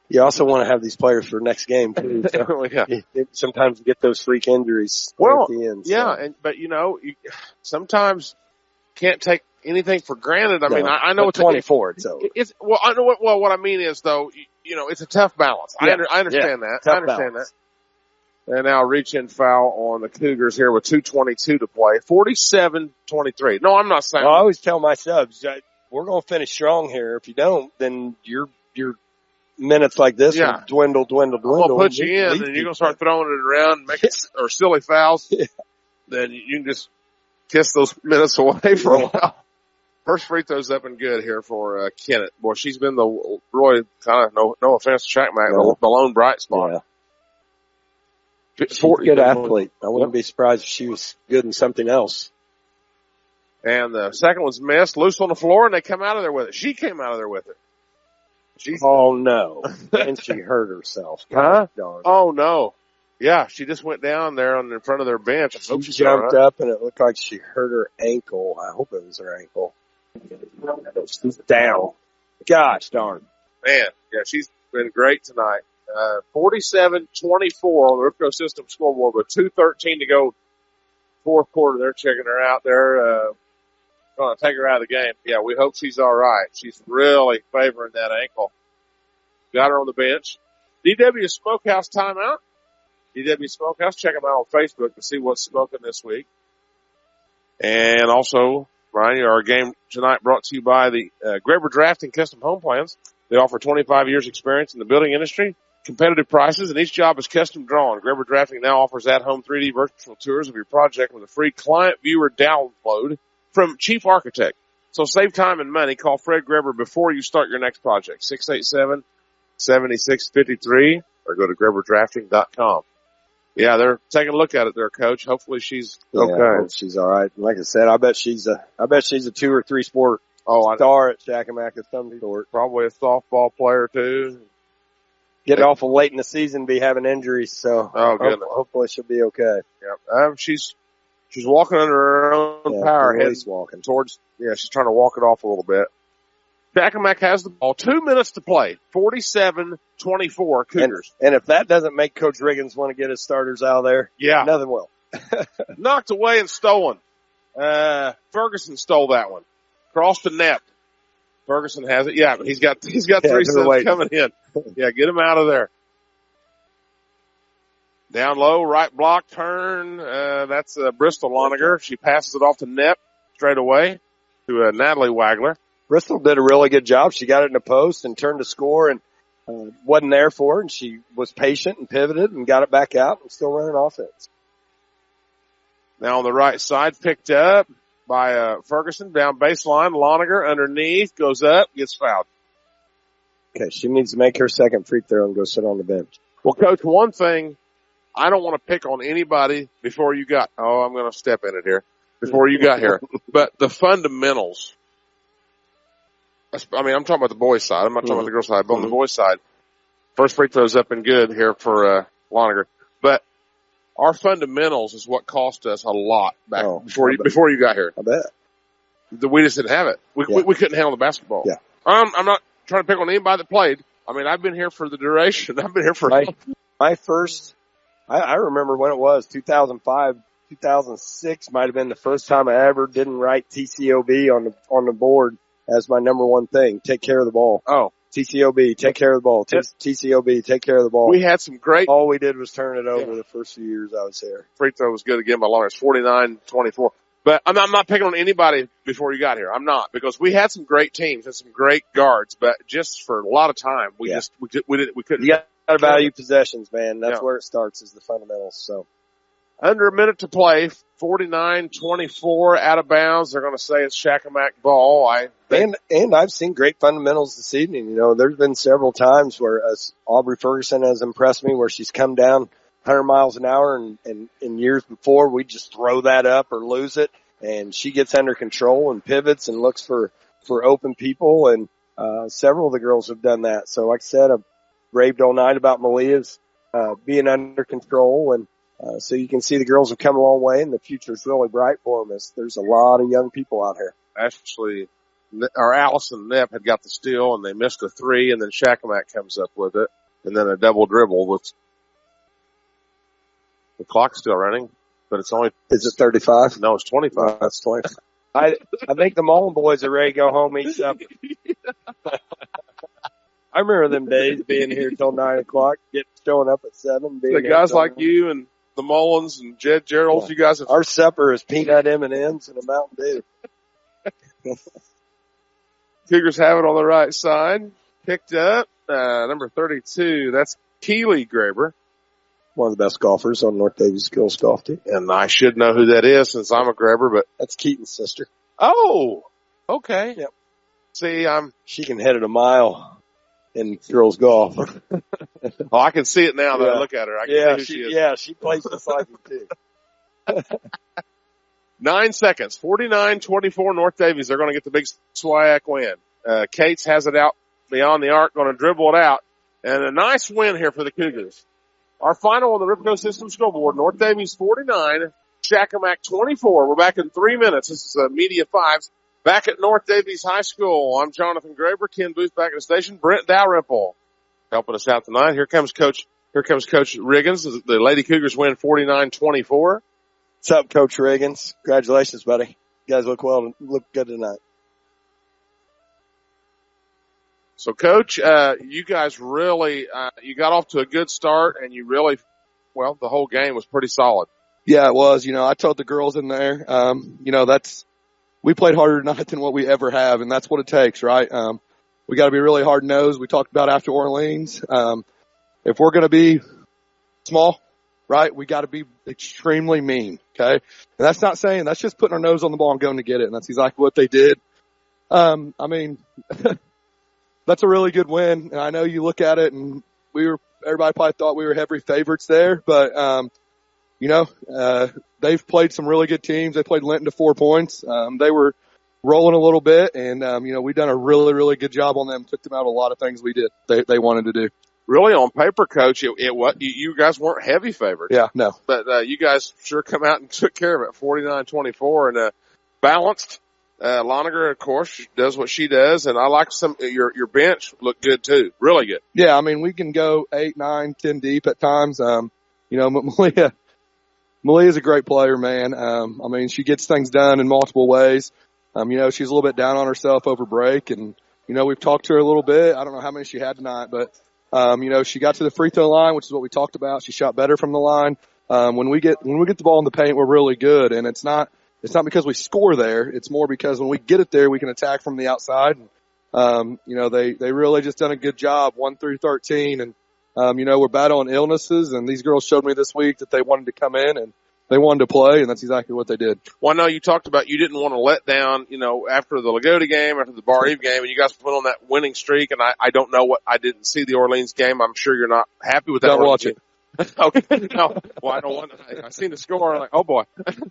you also want to have these players for next game too. So yeah. Sometimes you get those freak injuries at the end. Yeah, so. but you sometimes can't take anything for granted. I mean, I know it's 24. So it's well. I know what I mean is though. it's a tough balance. Yeah. I understand that. Tough I understand balance. that. And now reach-in foul on the Cougars here with 2:22 to play. 47-23. No, I'm not saying. Well, I always tell my subs, we're going to finish strong here. If you don't, then your minutes like this will dwindle. I'm going to put you in, and you're going to start throwing it around, making or silly fouls. Yeah. Then you can just kiss those minutes away for a while. First free throw's up and good here for Kennett. Boy, she's been the really kind of no offense to Shakamak, the lone bright spot. Yeah. She's a good athlete. I wouldn't be surprised if she was good in something else. And the second one's missed, loose on the floor, and they come out of there with it. She came out of there with it. Oh no! And she hurt herself. Huh? Darn. Oh no! Yeah, she just went down there in front of their bench. She jumped up, and it looked like she hurt her ankle. I hope it was her ankle. She's down. Gosh darn. Man, yeah, she's been great tonight. 47-24 on the Ripco System scoreboard with 2:13 to go. Fourth quarter, they're checking her out. They're going to take her out of the game. Yeah, we hope she's all right. She's really favoring that ankle. Got her on the bench. DW Smokehouse timeout. DW Smokehouse, check them out on Facebook to see what's smoking this week. And also, Ryan, our game tonight brought to you by the Greber Drafting Custom Home Plans. They offer 25 years experience in the building industry, competitive prices, and each job is custom drawn. Greber Drafting now offers at-home 3D virtual tours of your project with a free client viewer download from Chief Architect. So save time and money. Call Fred Greber before you start your next project. 687-7653 or go to GreberDrafting.com. Yeah, they're taking a look at it there, Coach. Hopefully she's okay. I hope she's all right. Like I said, I bet she's a 2 or 3 sport star at Shakamak of some sort. Probably a softball player too. Get awful late in the season, be having injuries, so hopefully she'll be okay. Yeah, she's walking under her own power, heading walking towards. Yeah, she's trying to walk it off a little bit. Shakamak has the ball. 2 minutes to play. 47-24 Cougars. And if that doesn't make Coach Riggins want to get his starters out of there, nothing will. Knocked away and stolen. Ferguson stole that one. Crossed the net. Ferguson has it. Yeah, but he's got 3 sets coming in. Yeah, get him out of there. Down low, right block, turn. That's Bristol Loniger. She passes it off to net straight away to Natalie Wagler. Bristol did a really good job. She got it in the post and turned to score and wasn't there for it. And she was patient and pivoted and got it back out and still running offense. Now on the right side, picked up by Ferguson, down baseline. Loniger underneath, goes up, gets fouled. Okay, she needs to make her second free throw and go sit on the bench. Well, Coach, one thing, I don't want to pick on anybody before you got, I'm going to step in it here, before you got here. But the fundamentals, I mean, I'm talking about the boys' side. I'm not talking about the girls' side, but on the boys' side, first free throw's up and good here for Loniger. But our fundamentals is what cost us a lot back before you got here. I bet. We just didn't have it. We couldn't handle the basketball. Yeah. I'm not trying to pick on anybody that played. I mean, I've been here for the duration. I've been here for my first. I remember when it was 2005, 2006 might have been the first time I ever didn't write TCOB on the board as my number one thing. Take care of the ball. Oh. TCOB, take care of the ball. TCOB, take care of the ball. We had some great. All we did was turn it over the first few years I was there. Free throw was good again by Lawrence, 49-24. But I'm not picking on anybody before you got here. I'm not, because we had some great teams and some great guards, but just for a lot of time, we couldn't. You got to value possessions, man. That's where it starts, is the fundamentals. So under a minute to play, 49-24 out of bounds. They're going to say it's Shakamak ball. And I've seen great fundamentals this evening. You know, there's been several times where Aubrey Ferguson has impressed me, where she's come down 100 miles an hour, and in years before we just throw that up or lose it, and she gets under control and pivots and looks for open people, and several of the girls have done that. So like I said, I've raved all night about Malia's being under control, and so you can see the girls have come a long way, and the future is really bright for them. There's a lot of young people out here. Actually, Allison Knapp had got the steal, and they missed a 3, and then Shakamak comes up with it, and then a double dribble with the clock's still running, but it's only. Is it 35? No, it's 25. That's 25. I think the Mullen boys are ready to go home, eat supper. I remember them days being here till 9 o'clock, showing up at 7. The guys like you and the Mullins and Jed Geralds, you guys have. Our supper is peanut M&Ms and a Mountain Dew. Cougars have it on the right side. Picked up, number 32. That's Keely Graber. One of the best golfers on North Daviess Girls Golf Team. And I should know who that is since I'm a Graber, but. That's Keaton's sister. Oh, okay. Yep. See, she can hit it a mile in girls golf. Oh, I can see it now that I look at her. I can see who she is. Yeah, she plays beside me too. 9 seconds. 49-24 North Daviess. They're going to get the big SWIAC win. Cates has it out beyond the arc, going to dribble it out. And a nice win here for the Cougars. Our final on the Ripco System scoreboard, North Daviess 49, Shakamak 24. We're back in 3 minutes. This is Media 5s. Back at North Daviess High School. I'm Jonathan Graber. Ken Booth back at the station. Brent Dalrymple helping us out tonight. Here comes Coach Riggins. The Lady Cougars win 49-24. What's up, Coach Riggins? Congratulations, buddy. You guys look good tonight. So, Coach, you guys really, you got off to a good start, and you really, the whole game was pretty solid. Yeah, it was. I told the girls in there, we played harder tonight than what we ever have, and that's what it takes, right? We got to be really hard-nosed. We talked about after Orleans. If we're going to be small, right, we got to be extremely mean, okay? And that's not saying, that's just putting our nose on the ball and going to get it, and that's exactly what they did. That's a really good win, and I know you look at it, and everybody probably thought we were heavy favorites there, but they've played some really good teams. They played Linton to 4 points. They were rolling a little bit, and we've done a really, really good job on them. Took them out a lot of things we did. They wanted to do. Really, on paper, Coach, you guys weren't heavy favorites. Yeah, no. But you guys sure come out and took care of it, 49-24, and balanced. Loninger, of course, does what she does, and I like your bench looked good too, really good. Yeah, we can go 8, 9, 10 deep at times. Malia's a great player, man. She gets things done in multiple ways. She's a little bit down on herself over break, and we've talked to her a little bit. I don't know how many she had tonight, but she got to the free throw line, which is what we talked about. She shot better from the line. When we get the ball in the paint, we're really good, and it's not because we score there. It's more because when we get it there, we can attack from the outside. They really just done a good job 1 through 13, and we're battling illnesses, and these girls showed me this week that they wanted to come in and they wanted to play, and that's exactly what they did. Well, I know you talked about you didn't want to let down, after the Lagodi game, after the Bar Eve game, and you guys went on that winning streak, and I don't know I didn't see the Orleans game. I'm sure you're not happy with that. Don't watch it. Okay. No. Well, I don't want to. I seen the score. I'm like, oh boy.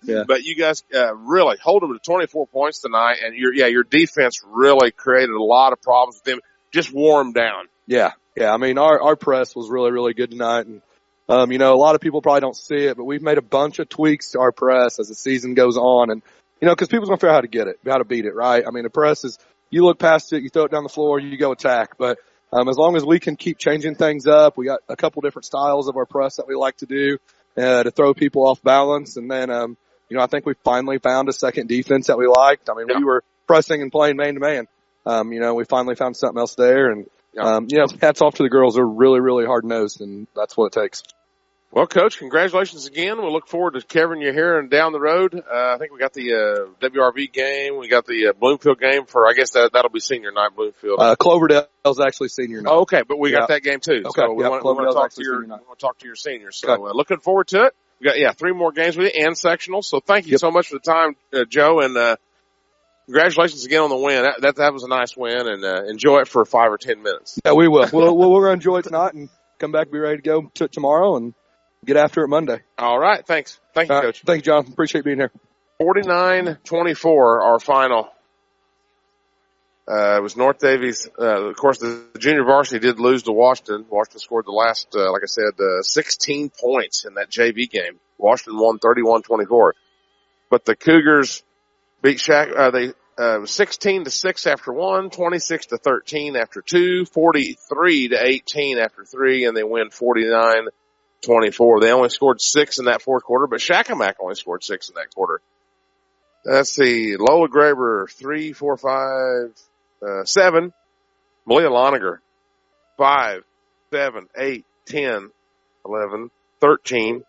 Yeah. But you guys, really hold them to 24 points tonight, and your defense really created a lot of problems with them. Just wore them down. Yeah. Yeah. Our press was really, really good tonight. And, a lot of people probably don't see it, but we've made a bunch of tweaks to our press as the season goes on. And, cause people's going to figure out how to get it, how to beat it, right? The press is, you look past it, you throw it down the floor, you go attack. But, as long as we can keep changing things up, we got a couple different styles of our press that we like to do, to throw people off balance. And then, I think we finally found a second defense that we liked. We were pressing and playing man to man. We finally found something else there, and, hats off to the girls. They're really, really hard nosed, and that's what it takes. Well, Coach, congratulations again. We'll look forward to covering you here and down the road. I think we got the WRV game. We got the Bloomfield game for, I guess that'll be senior night, Bloomfield. Cloverdale's actually senior night. Oh, okay, but we got that game too. Okay. So we want to talk to your seniors. So looking forward to it. We got 3 more games with you and sectionals. So thank you so much for the time, Joe, and congratulations again on the win. That was a nice win, and enjoy it for 5 or 10 minutes. Yeah, we will. We're going to enjoy it tonight and come back and be ready to go tomorrow and get after it Monday. All right. Thanks. Thank you, Coach. Thank you, Jonathan. Appreciate being here. 49-24, our final. It was North Daviess. Of course, the junior varsity did lose to Washington. Washington scored the last, 16 points in that JV game. Washington won 31-24. But the Cougars beat they 16-6 after 1, 26-13 after 2, 43-18 after 3, and they win 49-24. They only scored 6 in that fourth quarter, but Shakamak only scored 6 in that quarter. Let's see. Lola Graber, 3, 4, 5, 7. Malia Loninger, 5, 7, 8, 10, 11, 13,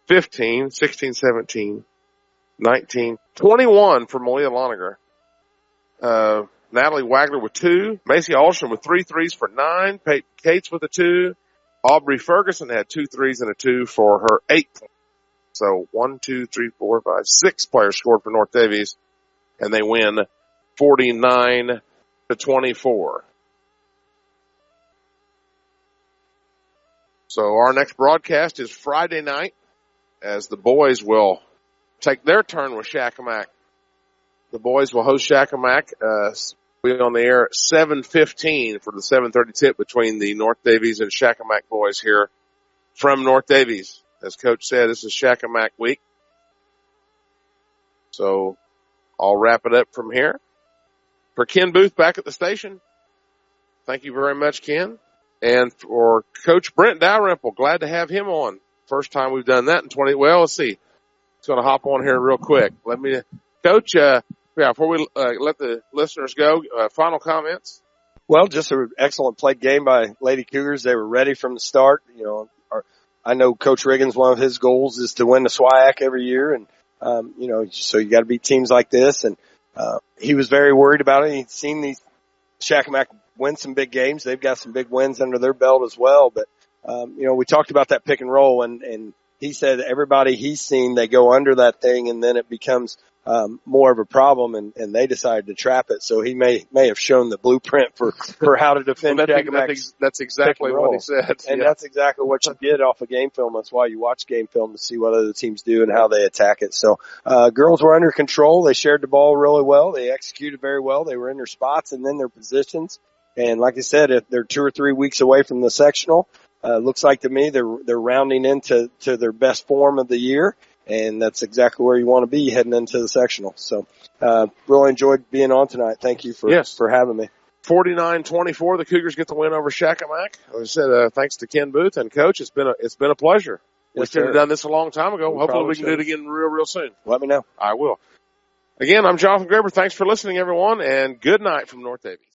15, 16, 17, 19, 21 for Malia Loniger. Natalie Wagner with 2. Macy Alston with 3 threes for 9. Peyton Cates with a 2. Aubrey Ferguson had 2 threes and a 2 for her 8 points. So 1, 2, 3, 4, 5, 6 players scored for North Daviess, and they win 49-24. So our next broadcast is Friday night, as the boys will take their turn with Shakamak. The boys will host Shakamak. We'll be on the air at 7:15 for the 7:30 tip between the North Daviess and Shakamak boys here from North Daviess. As Coach said, this is Shakamak week. So I'll wrap it up from here. For Ken Booth back at the station, thank you very much, Ken. And for Coach Brent Dalrymple, glad to have him on. First time we've done that in 20. Well, let's see. It's going to hop on here real quick. Coach, before we let the listeners go, final comments. Well, just an excellent play game by Lady Cougars. They were ready from the start. I know Coach Riggins, one of his goals is to win the SWIAC every year. And, so you got to beat teams like this. And, he was very worried about it. He'd seen these Shakamak win some big games. They've got some big wins under their belt as well. But, we talked about that pick and roll, and he said everybody he's seen, they go under that thing and then it becomes more of a problem, and they decided to trap it. So he may have shown the blueprint for how to defend Shakamak. That's exactly what he said. And that's exactly what you get off of game film. That's why you watch game film, to see what other teams do and how they attack it. So girls were under control. They shared the ball really well. They executed very well. They were in their spots and then their positions. And like I said, if they're 2 or 3 weeks away from the sectional, looks like to me they're rounding into their best form of the year. And that's exactly where you want to be heading into the sectional. So, really enjoyed being on tonight. Thank you for having me. 49-24, the Cougars get the win over Shakamak. As I said, thanks to Ken Booth and Coach. It's been a pleasure. We should have done this a long time ago. Hopefully we can do it again real soon. Let me know. I will. Again, I'm Jonathan Graber. Thanks for listening, everyone, and good night from North Daviess.